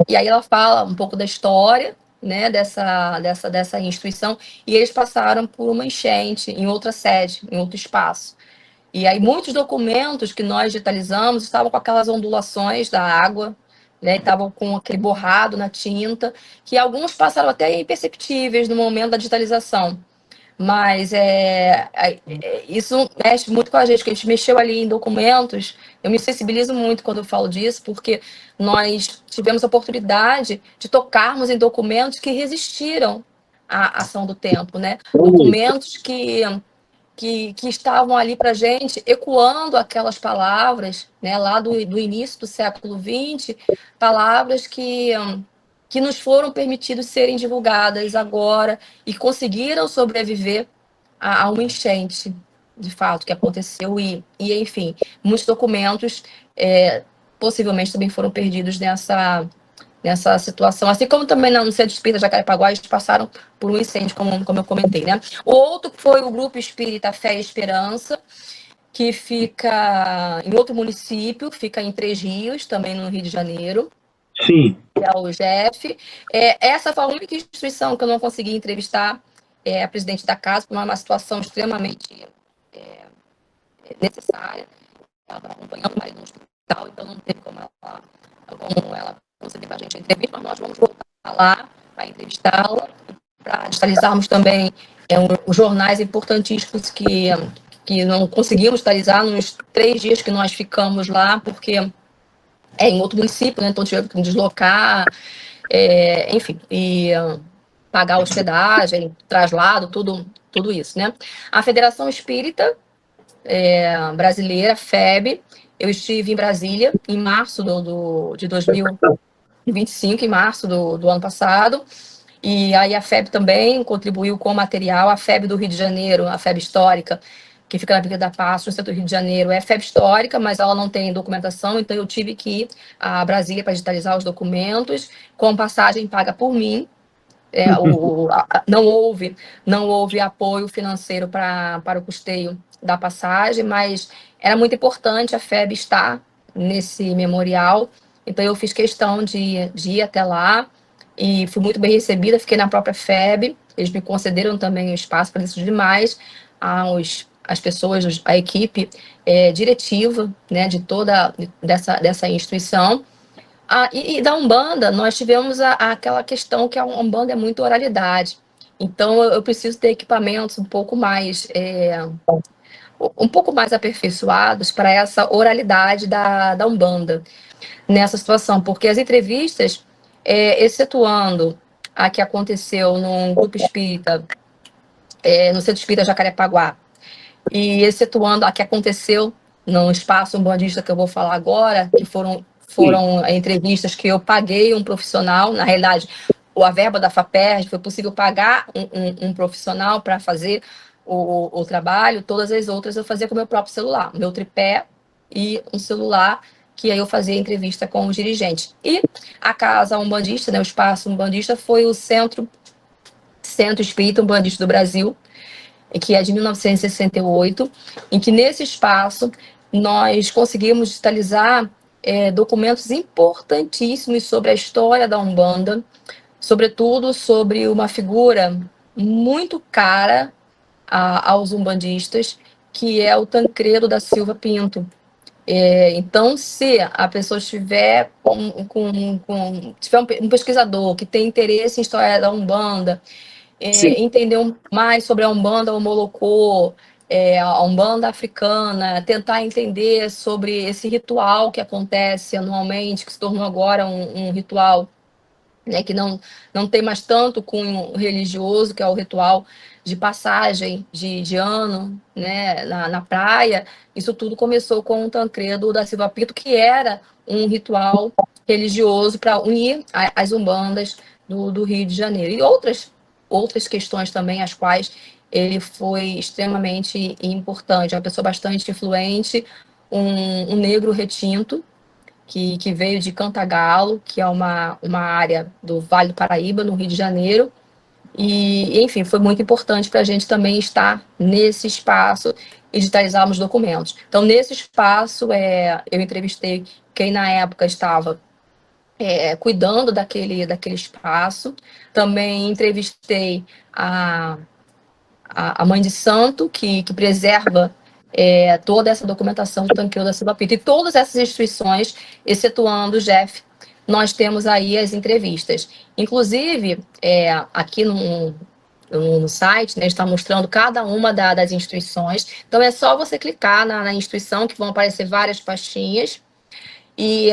Speaker 2: e aí ela fala um pouco da história, né, dessa instituição, e eles passaram por uma enchente em outra sede, em outro espaço. E aí muitos documentos que nós digitalizamos estavam com aquelas ondulações da água, né? Estavam com aquele borrado na tinta, que alguns passaram até imperceptíveis no momento da digitalização. Mas isso mexe muito com a gente, que a gente mexeu ali em documentos. Eu me sensibilizo muito quando eu falo disso, porque nós tivemos a oportunidade de tocarmos em documentos que resistiram à ação do tempo, né? Documentos que estavam ali para a gente, ecoando aquelas palavras, né, lá do início do século XX, palavras que nos foram permitidos serem divulgadas agora e conseguiram sobreviver a uma enchente, de fato, que aconteceu. Enfim, muitos documentos possivelmente também foram perdidos nessa situação, assim como também no Centro Espírita Jacarepaguá eles passaram por um incêndio, como eu comentei, né? O outro foi o Grupo Espírita Fé e Esperança, que fica em outro município, fica em Três Rios, também no Rio de Janeiro.
Speaker 1: Sim.
Speaker 2: Que é o GEF. Essa foi a única instituição que eu não consegui entrevistar a presidente da casa, por uma situação extremamente necessária. Ela estava acompanhando o marido no hospital, então não teve como ela conseguir para a gente a entrevista, mas nós vamos voltar lá para entrevistá-la, para digitalizarmos também os jornais importantíssimos que não conseguimos digitalizar nos 3 dias que nós ficamos lá, porque em outro município, né? Então tivemos que deslocar, enfim, e pagar hospedagem, traslado, tudo isso, né? A Federação Espírita Brasileira, FEB, eu estive em Brasília em março de 2025, em março do ano passado, e aí a FEB também contribuiu com material. A FEB do Rio de Janeiro, a FEB histórica, que fica na Avenida da Paz, no centro do Rio de Janeiro, é FEB histórica, mas ela não tem documentação, então eu tive que ir a Brasília para digitalizar os documentos, com passagem paga por mim. Não houve apoio financeiro para o custeio da passagem, mas era muito importante a FEB estar nesse memorial, então eu fiz questão de ir até lá e fui muito bem recebida, fiquei na própria FEB, eles me concederam também o espaço para isso demais, as pessoas, a equipe diretiva, né, de toda dessa instituição. E da Umbanda, nós tivemos aquela questão que a Umbanda é muito oralidade. Então, eu preciso ter equipamentos um pouco mais aperfeiçoados para essa oralidade da Umbanda nessa situação, porque as entrevistas, excetuando a que aconteceu num grupo espírita, no Centro Espírita Jacarepaguá, e excetuando a que aconteceu no espaço umbandista que eu vou falar agora, que foram entrevistas que eu paguei um profissional, na realidade, a verba da FAPERJ foi possível pagar um profissional para fazer o trabalho, todas as outras eu fazia com o meu próprio celular, meu tripé e um celular, que aí eu fazia entrevista com os dirigentes. E a casa umbandista, né, o espaço umbandista, foi o Centro Espírita Umbandista do Brasil, que é de 1968, em que nesse espaço nós conseguimos digitalizar documentos importantíssimos sobre a história da Umbanda, sobretudo sobre uma figura muito cara aos umbandistas, que é o Tancredo da Silva Pinto. Então, se a pessoa tiver tiver um pesquisador que tem interesse em história da Umbanda, entender mais sobre a Umbanda Omolocô, a Umbanda africana, tentar entender sobre esse ritual que acontece anualmente, que se tornou agora um ritual, né, que não tem mais tanto cunho religioso, que é o ritual de passagem de ano, né, na praia. Isso tudo começou com o Tancredo da Silva Pinto, que era um ritual religioso para unir as umbandas do Rio de Janeiro. E outras questões também, as quais ele foi extremamente importante, uma pessoa bastante influente, um negro retinto, que veio de Cantagalo, que é uma área do Vale do Paraíba, no Rio de Janeiro, e, enfim, foi muito importante para a gente também estar nesse espaço e digitalizarmos documentos. Então, nesse espaço, eu entrevistei quem na época estava cuidando daquele espaço. Também entrevistei a, a mãe de santo, que preserva toda essa documentação do Tanqueiro da Silva Pinto. E todas essas instituições, excetuando o Jeff, nós temos aí as entrevistas. Inclusive, aqui no site, né, está mostrando cada uma das instituições. Então, é só você clicar na instituição, que vão aparecer várias pastinhas. E,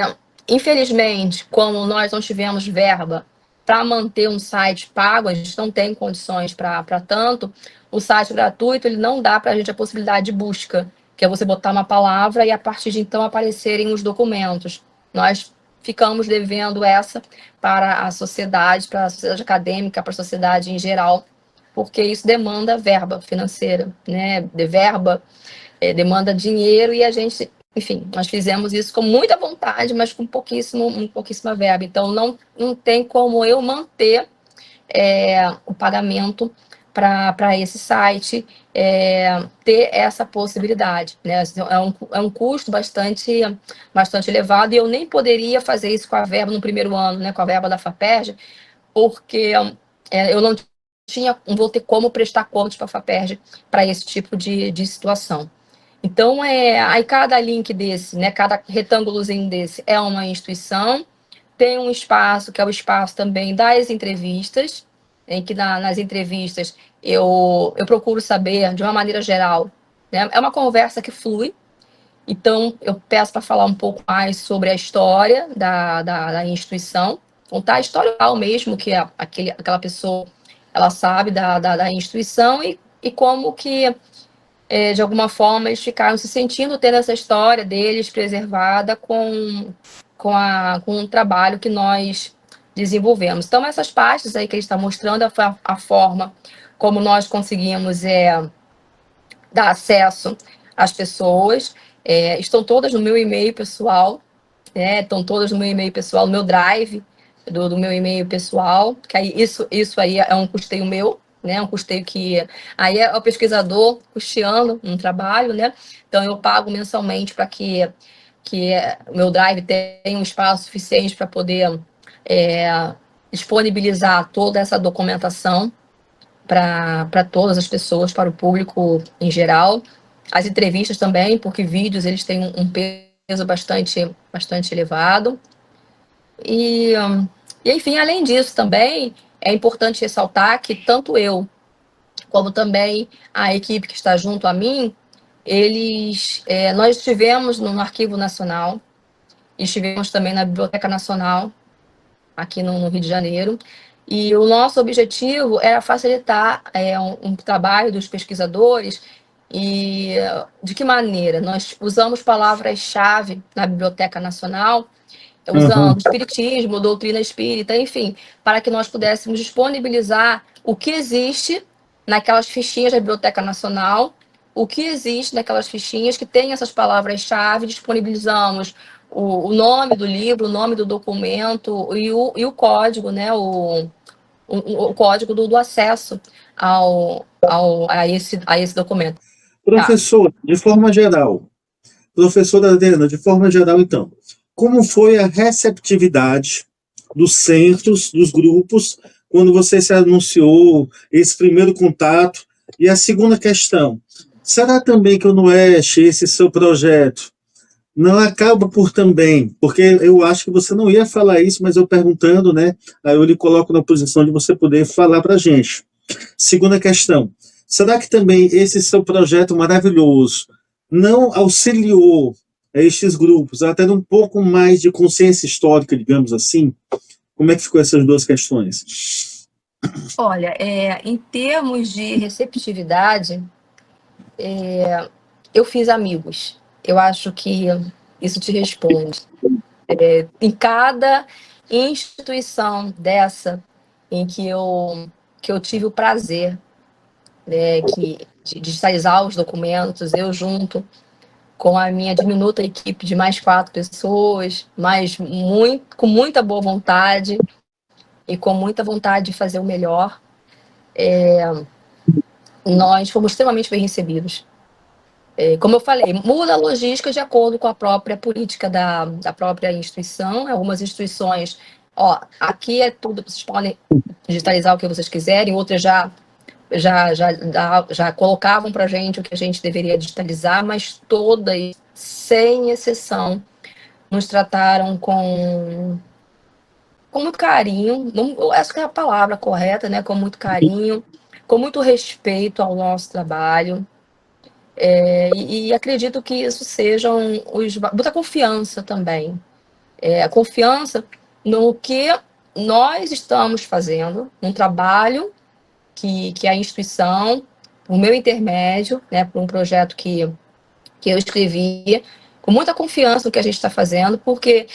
Speaker 2: infelizmente, como nós não tivemos verba para manter um site pago, a gente não tem condições para tanto, o site gratuito ele não dá para a gente a possibilidade de busca, que é você botar uma palavra e a partir de então aparecerem os documentos. Nós ficamos devendo essa para a sociedade acadêmica, para a sociedade em geral, porque isso demanda verba financeira, né? De verba, demanda dinheiro e a gente, enfim, nós fizemos isso com muita vontade, mas com pouquíssima verba. Então, não tem como eu manter o pagamento para esse site ter essa possibilidade, né? É um custo bastante elevado e eu nem poderia fazer isso com a verba no primeiro ano, né? Com a verba da FAPERJ, porque eu não vou ter como prestar contas para a FAPERJ para esse tipo de situação. Então, aí cada link desse, né, cada retângulozinho desse é uma instituição, tem um espaço, que é o espaço também das entrevistas, em que nas entrevistas eu procuro saber, de uma maneira geral, né, é uma conversa que flui, então eu peço para falar um pouco mais sobre a história da instituição, contar a história real mesmo, que aquela pessoa ela sabe da instituição e como que de alguma forma, eles ficaram se sentindo tendo essa história deles preservada com o trabalho que nós desenvolvemos. Então, essas partes aí que ele está mostrando a forma como nós conseguimos dar acesso às pessoas. Estão todas no meu e-mail pessoal, estão todas no meu e-mail pessoal, no meu drive do meu e-mail pessoal, que aí isso aí é um custeio meu, né? Um custeio que aí é o pesquisador custeando um trabalho, né? Então eu pago mensalmente para que o meu drive tenha um espaço suficiente para poder disponibilizar toda essa documentação para todas as pessoas, para o público em geral. As entrevistas também, porque vídeos eles têm um peso bastante elevado. E enfim, além disso também, é importante ressaltar que tanto eu como também a equipe que está junto a mim, nós estivemos no Arquivo Nacional, estivemos também na Biblioteca Nacional, aqui no Rio de Janeiro, e o nosso objetivo era facilitar um trabalho dos pesquisadores. E de que maneira? Nós usamos palavras-chave na Biblioteca Nacional, usando espiritismo, doutrina espírita, enfim, para que nós pudéssemos disponibilizar o que existe naquelas fichinhas da Biblioteca Nacional, o que existe naquelas fichinhas que tem essas palavras-chave, disponibilizamos o nome do livro, o nome do documento e o código, né, o código do acesso a esse documento.
Speaker 1: Professor, de forma geral, professora Adriana, de forma geral, então, como foi a receptividade dos centros, dos grupos, quando você se anunciou esse primeiro contato? E a segunda questão, será também que o Noeste, esse seu projeto, não acaba por também, porque eu acho que você não ia falar isso, mas eu perguntando, né, aí eu lhe coloco na posição de você poder falar para a gente. Segunda questão, será que também esse seu projeto maravilhoso não auxiliou estes grupos a ter um pouco mais de consciência histórica, digamos assim? Como é que ficou essas duas questões?
Speaker 2: Olha, em termos de receptividade, eu fiz amigos. Eu acho que isso te responde. Em cada instituição dessa em que eu tive o prazer, né, de digitalizar os documentos, eu junto com a minha diminuta equipe de mais 4 pessoas, mas com muita boa vontade e com muita vontade de fazer o melhor. Nós fomos extremamente bem recebidos. Como eu falei, muda a logística de acordo com a própria política da própria instituição. Algumas instituições, aqui é tudo, vocês podem digitalizar o que vocês quiserem, outras já colocavam para a gente o que a gente deveria digitalizar, mas todas, sem exceção, nos trataram com muito carinho, acho que é a palavra correta, né? Com muito carinho, com muito respeito ao nosso trabalho. E acredito que isso sejam muita confiança também. A confiança no que nós estamos fazendo, num trabalho que a instituição, o meu intermédio, né, por um projeto que eu escrevi, com muita confiança no que a gente está fazendo, porque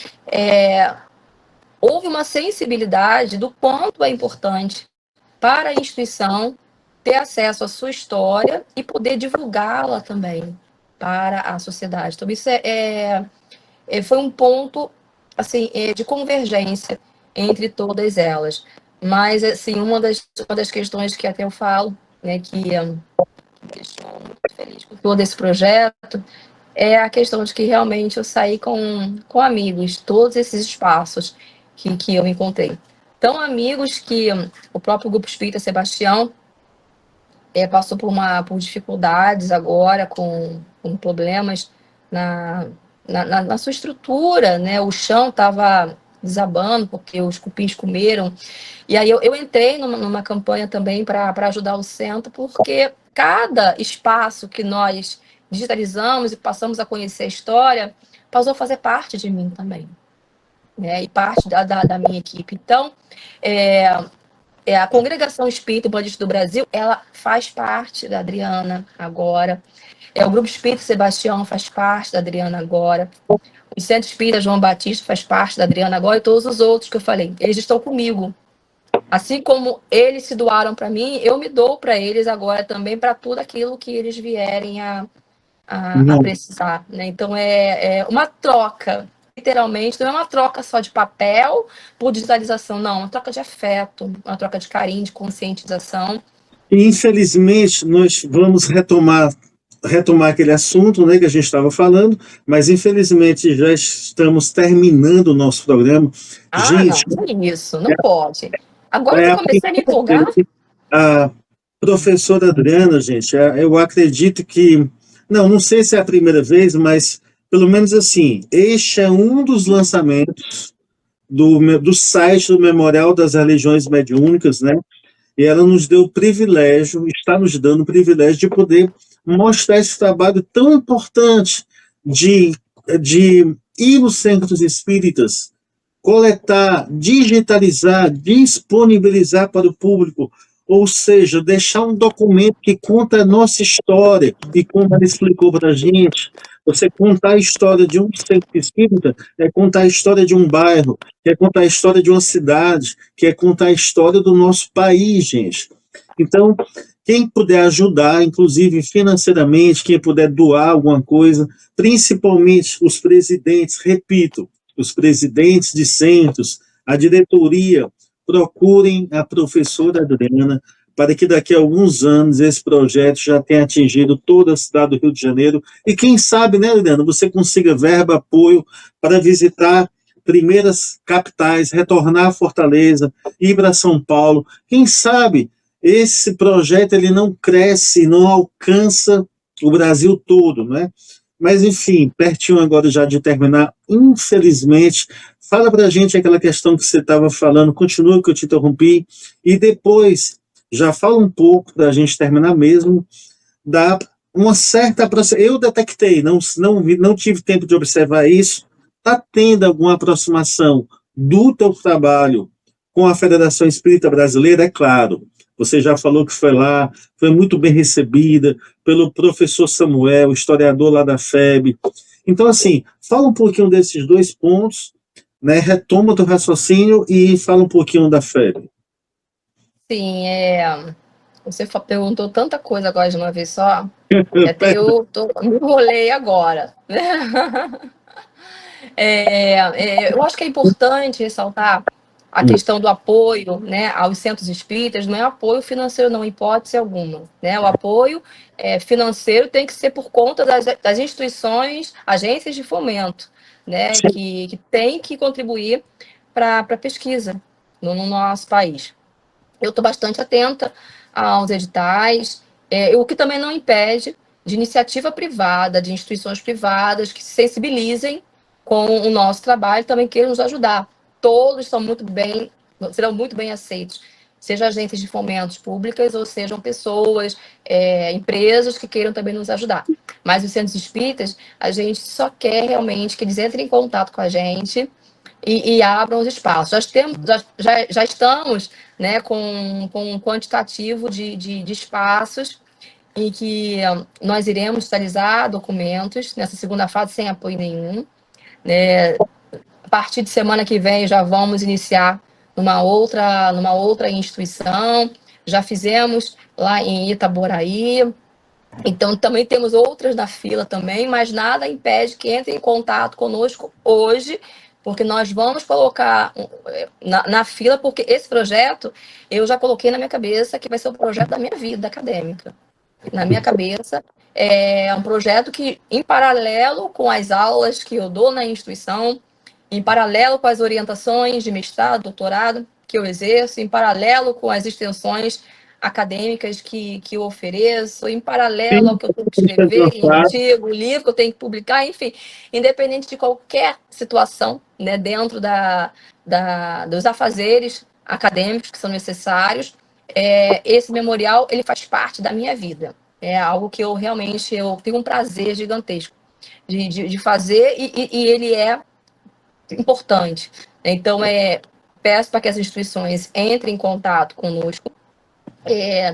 Speaker 2: houve uma sensibilidade do quanto é importante para a instituição ter acesso à sua história e poder divulgá-la também para a sociedade. Então, isso foi um ponto assim, de convergência entre todas elas. Mas, assim, uma das questões que até eu falo, né, que estou muito feliz com todo esse projeto, é a questão de que realmente eu saí com amigos, todos esses espaços que eu encontrei. Então, amigos que o próprio Grupo Espírita Sebastião passou por dificuldades agora, com problemas na sua estrutura, né? O chão estava desabando porque os cupins comeram. E aí eu entrei numa campanha também para ajudar o centro, porque cada espaço que nós digitalizamos e passamos a conhecer a história passou a fazer parte de mim também, né? E parte da minha equipe. Então, a Congregação Espírita Umbandista do Brasil, ela faz parte da Adriana agora. O Grupo Espírita Sebastião faz parte da Adriana agora. O Centro Espírita João Batista faz parte da Adriana agora, e todos os outros que eu falei, eles estão comigo. Assim como eles se doaram para mim, eu me dou para eles agora também, para tudo aquilo que eles vierem a precisar, né? Então, é uma troca, literalmente, não é uma troca só de papel por digitalização, não, é uma troca de afeto, uma troca de carinho, de conscientização.
Speaker 1: E, infelizmente, nós vamos retomar aquele assunto, né, que a gente estava falando, mas infelizmente já estamos terminando o nosso programa. Gente,
Speaker 2: não é isso, não pode. Agora eu comecei a me empolgar.
Speaker 1: A professora Adriana, gente, eu acredito que, não sei se é a primeira vez, mas pelo menos assim, este é um dos lançamentos do site do Memorial das Religiões Mediúnicas, né? E ela nos deu o privilégio, está nos dando o privilégio de poder mostrar esse trabalho tão importante de ir nos centros espíritas, coletar, digitalizar, disponibilizar para o público, ou seja, deixar um documento que conta a nossa história, e como ela explicou para a gente, você contar a história de um centro espírita é contar a história de um bairro, é contar a história de uma cidade, que é contar a história do nosso país, gente. Então, quem puder ajudar, inclusive financeiramente, quem puder doar alguma coisa, principalmente os presidentes, repito, os presidentes de centros, a diretoria, procurem a professora Adriana, para que daqui a alguns anos esse projeto já tenha atingido toda a cidade do Rio de Janeiro, e quem sabe, né, Adriana, você consiga verba, apoio para visitar primeiras capitais, retornar a Fortaleza, ir para São Paulo. Quem sabe esse projeto ele não cresce, não alcança o Brasil todo, né? Mas, enfim, pertinho agora já de terminar, infelizmente, fala para a gente aquela questão que você estava falando, continua que eu te interrompi, e depois já fala um pouco, para a gente terminar mesmo, da uma certa... Eu detectei, não tive tempo de observar isso, está tendo alguma aproximação do teu trabalho com a Federação Espírita Brasileira, é claro. Você já falou que foi lá, foi muito bem recebida pelo professor Samuel, historiador lá da FEB. Então, assim, fala um pouquinho desses dois pontos, né? Retoma do raciocínio e fala um pouquinho da FEB.
Speaker 2: Sim, Você perguntou tanta coisa agora de uma vez só, que até me enrolei agora, né? Eu acho que é importante ressaltar a questão do apoio, né, aos centros espíritas. Não é apoio financeiro, não, em hipótese alguma, né? O apoio financeiro tem que ser por conta das instituições, agências de fomento, né, que tem que contribuir para a pesquisa no nosso país. Eu estou bastante atenta aos editais, o que também não impede de iniciativa privada, de instituições privadas que se sensibilizem com o nosso trabalho e também queiram nos ajudar. Todos serão muito bem aceitos, seja agências de fomentos públicas ou sejam pessoas, empresas que queiram também nos ajudar. Mas os centros espíritas, a gente só quer realmente que eles entrem em contato com a gente e abram os espaços. Já estamos, né, com um quantitativo de espaços em que nós iremos digitalizar documentos nessa segunda fase sem apoio nenhum, né? A partir de semana que vem já vamos iniciar numa outra instituição. Já fizemos lá em Itaboraí. Então, também temos outras na fila também, mas nada impede que entre em contato conosco hoje, porque nós vamos colocar na fila, porque esse projeto eu já coloquei na minha cabeça que vai ser o projeto da minha vida acadêmica. Na minha cabeça, é um projeto que, em paralelo com as aulas que eu dou na instituição, em paralelo com as orientações de mestrado, doutorado que eu exerço, em paralelo com as extensões acadêmicas que eu ofereço, em paralelo ao que eu tenho que escrever em artigo, livro que eu tenho que publicar, enfim, independente de qualquer situação, né, dentro dos afazeres acadêmicos que são necessários, esse memorial ele faz parte da minha vida. É algo que eu tenho um prazer gigantesco de fazer e ele é importante. Então, peço para que as instituições entrem em contato conosco.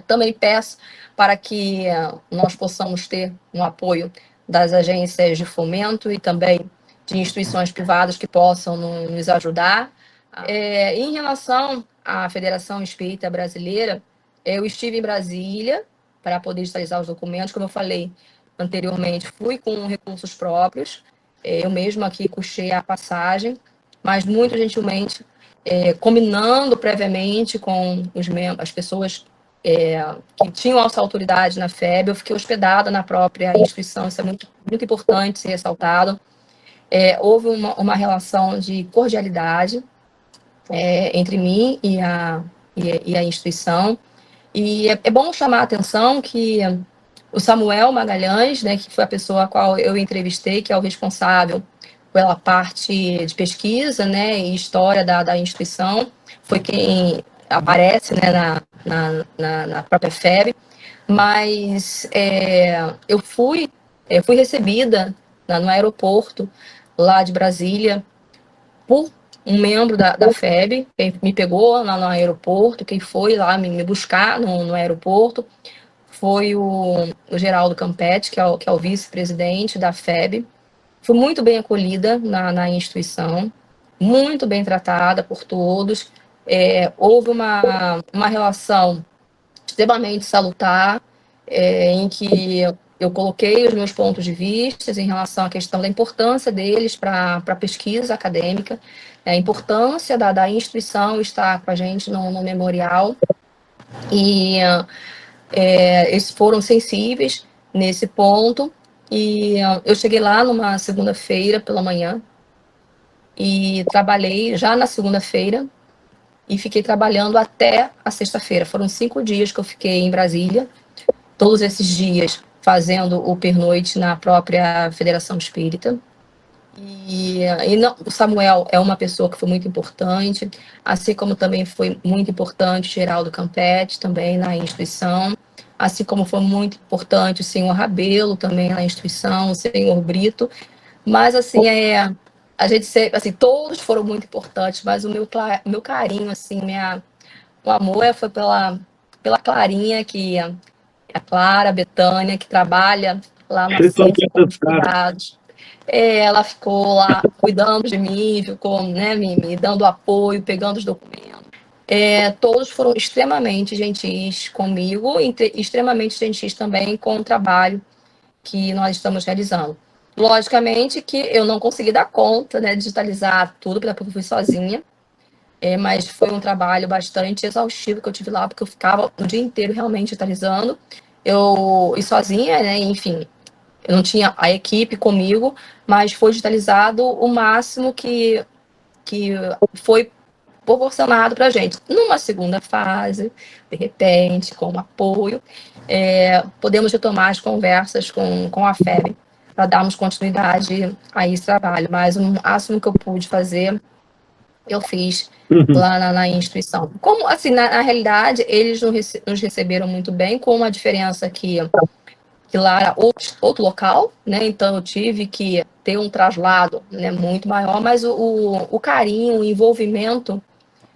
Speaker 2: Também peço para que nós possamos ter um apoio das agências de fomento e também de instituições privadas que possam nos ajudar. Em relação à Federação Espírita Brasileira, eu estive em Brasília para poder digitalizar os documentos. Como eu falei anteriormente, fui com recursos próprios. Eu mesma aqui custei a passagem, mas muito gentilmente, combinando previamente com as pessoas que tinham essa autoridade na FEB, eu fiquei hospedada na própria instituição. Isso é muito, muito importante ser ressaltado. Houve uma relação de cordialidade entre mim e a instituição. E é bom chamar a atenção que o Samuel Magalhães, né, que foi a pessoa a qual eu entrevistei, que é o responsável pela parte de pesquisa, né, e história da instituição, foi quem aparece, né, na própria FEB, mas eu fui recebida no aeroporto lá de Brasília por um membro da FEB, quem me pegou lá no aeroporto, quem foi lá me buscar no aeroporto, foi o Geraldo Campetti, que é o vice-presidente da FEB. Fui muito bem acolhida na instituição, muito bem tratada por todos. Houve uma relação extremamente salutar, em que eu coloquei os meus pontos de vista em relação à questão da importância deles para a pesquisa acadêmica, a importância da instituição estar com a gente no memorial, e eles foram sensíveis nesse ponto, e eu cheguei lá numa segunda-feira pela manhã, e trabalhei já na segunda-feira, e fiquei trabalhando até a sexta-feira. Foram 5 dias que eu fiquei em Brasília, todos esses dias fazendo o pernoite na própria Federação Espírita. O Samuel é uma pessoa que foi muito importante, assim como também foi muito importante o Geraldo Campetti, também na instituição, assim como foi muito importante o senhor Rabelo, também na instituição, o senhor Brito, mas assim, a gente sempre, assim, todos foram muito importantes, mas o meu carinho, assim, o amor foi pela Clarinha, que a Clara Betânia, que trabalha lá na ciência com os cuidados. Ela ficou lá cuidando de mim, ficou, né, me dando apoio, pegando os documentos. todos foram extremamente gentis comigo e extremamente gentis também com o trabalho que nós estamos realizando. Logicamente que eu não consegui dar conta, né, digitalizar tudo, porque eu fui sozinha, mas foi um trabalho bastante exaustivo que eu tive lá, porque eu ficava o dia inteiro realmente digitalizando, e sozinha, né, enfim, eu não tinha a equipe comigo, mas foi digitalizado o máximo que foi proporcionado para a gente. Numa segunda fase, de repente, com apoio, podemos retomar as conversas com a FEB para darmos continuidade a esse trabalho. Mas o máximo que eu pude fazer, eu fiz lá na instituição. Como, assim, na realidade, eles nos receberam muito bem, com uma diferença que lá era outro local, né? Então eu tive que ter um traslado, né, muito maior, mas o carinho, o envolvimento,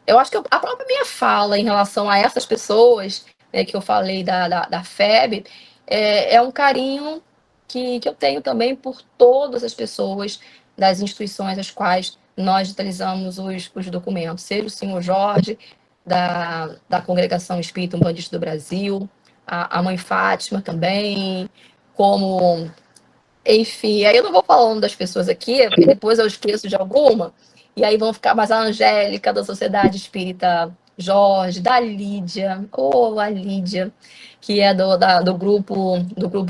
Speaker 2: eu acho que a própria minha fala em relação a essas pessoas, né, que eu falei da FEB, é um carinho que eu tenho também por todas as pessoas das instituições às quais nós digitalizamos os documentos, seja o senhor Jorge, da Congregação Espírita Umbandista do Brasil, a mãe Fátima também, como, enfim, aí eu não vou falar o nome das pessoas aqui, porque depois eu esqueço de alguma, e aí vão ficar mais a Angélica, da Sociedade Espírita Jorge, da Lídia, a Lídia, que é do grupo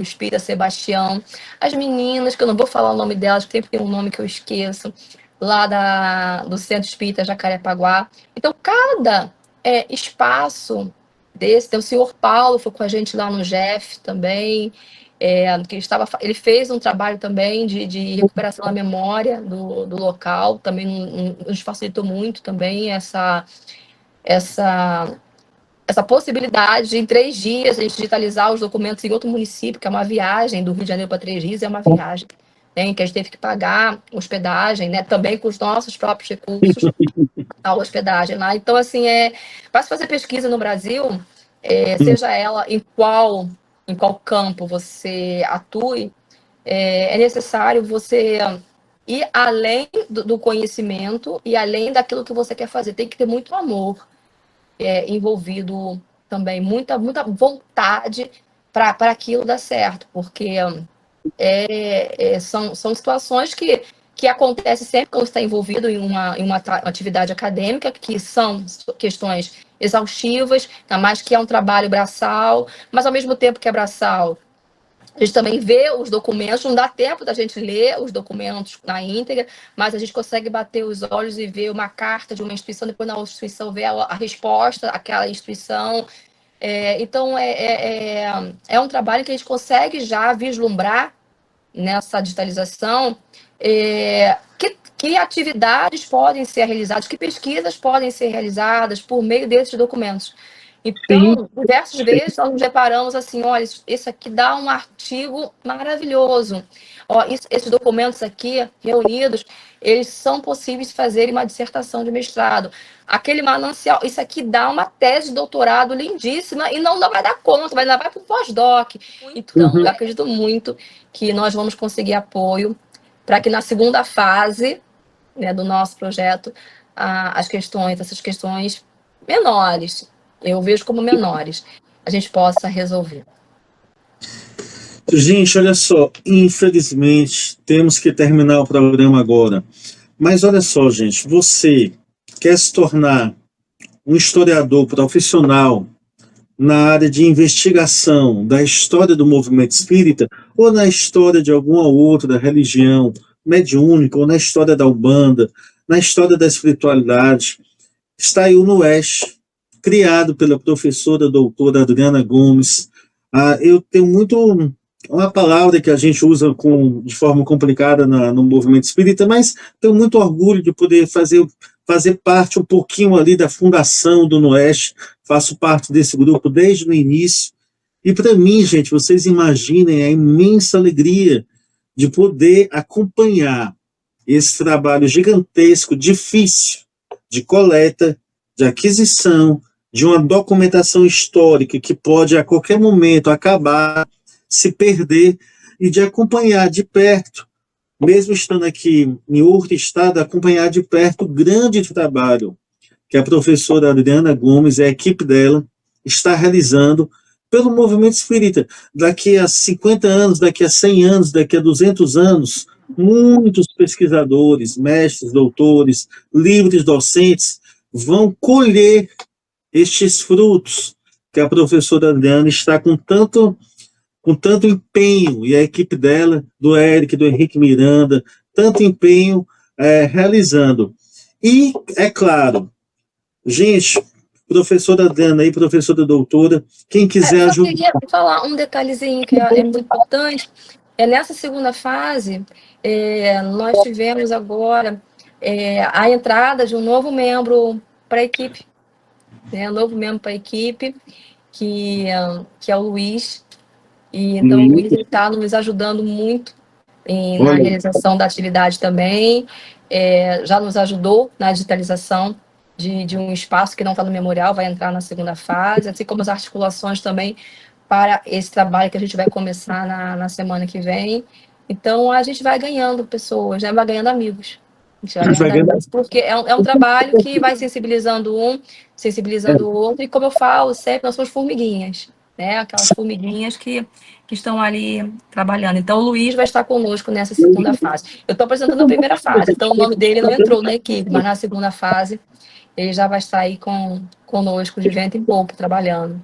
Speaker 2: Espírita Sebastião, as meninas, que eu não vou falar o nome delas, porque tem um nome que eu esqueço, lá do Centro Espírita Jacarepaguá. Então, cada espaço desse, tem o senhor Paulo, foi com a gente lá no GEF também, que ele fez um trabalho também de recuperação da memória do local, também nos facilitou muito também essa possibilidade de, em 3 dias, a gente digitalizar os documentos em outro município, que é uma viagem do Rio de Janeiro para 3 dias, é uma viagem, né, em que a gente teve que pagar hospedagem, né, também com os nossos próprios recursos, a hospedagem lá. Então, assim, para se fazer pesquisa no Brasil, seja ela em qual campo você atue, é necessário você ir além do conhecimento e além daquilo que você quer fazer. Tem que ter muito amor envolvido também, muita vontade para aquilo dar certo, porque são situações que acontecem sempre quando está envolvido em uma atividade acadêmica, que são questões exaustivas, ainda mais que é um trabalho braçal, mas ao mesmo tempo que é braçal, a gente também vê os documentos, não dá tempo da gente ler os documentos na íntegra, mas a gente consegue bater os olhos e ver uma carta de uma instituição, depois na outra instituição ver a resposta àquela instituição. Então, é um trabalho que a gente consegue já vislumbrar nessa digitalização que atividades podem ser realizadas, que pesquisas podem ser realizadas por meio desses documentos. Então, diversas vezes nós nos deparamos assim, olha, isso aqui dá um artigo maravilhoso. Esses documentos aqui, reunidos, eles são possíveis de fazer uma dissertação de mestrado. Aquele manancial, isso aqui dá uma tese de doutorado lindíssima e não vai dar conta, mas ainda vai para o pós-doc. Então, eu acredito muito que nós vamos conseguir apoio para que na segunda fase, né, do nosso projeto, essas questões menores, eu vejo como menores, a gente possa resolver.
Speaker 1: Gente, olha só, infelizmente temos que terminar o programa agora. Mas olha só, gente, você quer se tornar um historiador profissional na área de investigação da história do movimento espírita, ou na história de alguma outra religião mediúnica, ou na história da Umbanda, na história da espiritualidade, está aí o NUESH, criado pela professora doutora Adriana Gomes. Eu tenho muito uma palavra que a gente usa de forma complicada no movimento espírita, mas tenho muito orgulho de poder fazer parte um pouquinho ali da fundação do NUESH, faço parte desse grupo desde o início, e para mim, gente, vocês imaginem a imensa alegria de poder acompanhar esse trabalho gigantesco, difícil, de coleta, de aquisição, de uma documentação histórica que pode a qualquer momento acabar, se perder, e de acompanhar de perto, mesmo estando aqui em outro estado, acompanhar de perto o grande trabalho que a professora Adriana Gomes e a equipe dela está realizando pelo movimento espírita. Daqui a 50 anos, daqui a 100 anos, daqui a 200 anos, muitos pesquisadores, mestres, doutores, livres docentes vão colher estes frutos que a professora Adriana está com tanto empenho, e a equipe dela, do Eric, do Henrique Miranda, tanto empenho realizando. E, é claro, gente, professora Adriana e professora doutora, quem quiser ajudar.
Speaker 2: Eu queria falar um detalhezinho que é muito importante. Nessa segunda fase, nós tivemos agora a entrada de um novo membro para a equipe, um novo membro para a equipe, que é o Luiz. E então o Luiz está nos ajudando muito na realização da atividade também. Já nos ajudou na digitalização de um espaço que não está no memorial, vai entrar na segunda fase, assim como as articulações também para esse trabalho que a gente vai começar na semana que vem. Então, a gente vai ganhando pessoas, né? Vai ganhando amigos. A gente vai ganhando amigos, porque é um trabalho que vai sensibilizando um, sensibilizando o outro, e como eu falo sempre, nós somos formiguinhas, né? Aquelas formiguinhas que estão ali trabalhando. Então, o Luiz vai estar conosco nessa segunda fase. Eu estou apresentando a primeira fase, então o nome dele não entrou na equipe, mas na segunda fase ele já vai estar aí conosco de vento em popa, trabalhando.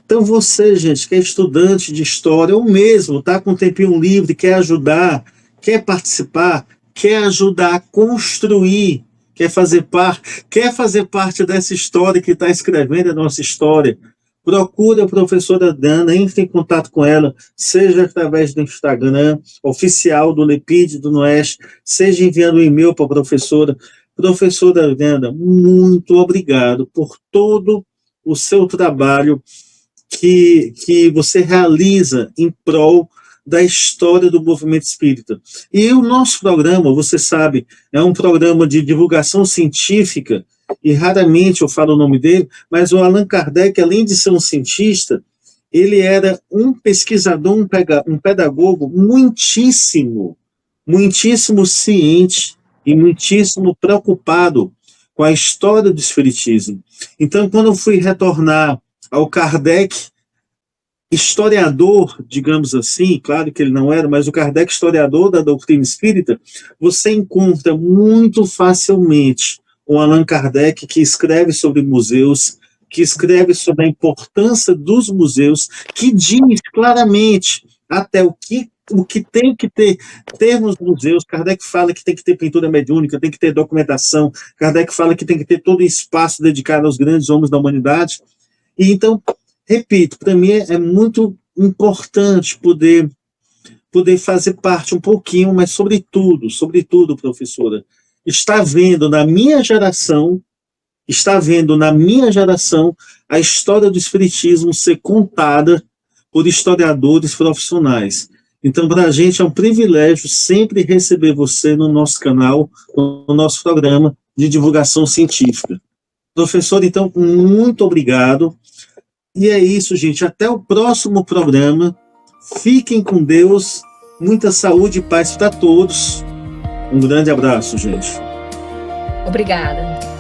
Speaker 1: Então você, gente, que é estudante de história, ou mesmo está com um tempinho livre, quer ajudar, quer participar, quer ajudar a construir, quer fazer parte dessa história que está escrevendo a nossa história, procure a professora Dana, entre em contato com ela, seja através do Instagram oficial do LEPID, do NOEST, seja enviando um e-mail para a professora. Professora Dana, muito obrigado por todo o seu trabalho que você realiza em prol da história do movimento espírita. E o nosso programa, você sabe, é um programa de divulgação científica, e raramente eu falo o nome dele, mas o Allan Kardec, além de ser um cientista, ele era um pesquisador, um pedagogo muitíssimo ciente e muitíssimo preocupado com a história do espiritismo. Então, quando eu fui retornar ao Kardec, historiador, digamos assim, claro que ele não era, mas o Kardec historiador da doutrina espírita, você encontra muito facilmente o Allan Kardec, que escreve sobre museus, que escreve sobre a importância dos museus, que diz claramente até o que tem que ter nos museus. Kardec fala que tem que ter pintura mediúnica, tem que ter documentação. Kardec fala que tem que ter todo o espaço dedicado aos grandes homens da humanidade. E então, repito, para mim é muito importante poder fazer parte um pouquinho, mas sobretudo, professora, está vendo na minha geração a história do espiritismo ser contada por historiadores profissionais. Então, para a gente é um privilégio sempre receber você no nosso canal, no nosso programa de divulgação científica. Professor, então, muito obrigado. E é isso, gente. Até o próximo programa. Fiquem com Deus. Muita saúde e paz para todos. Um grande abraço, gente.
Speaker 2: Obrigada.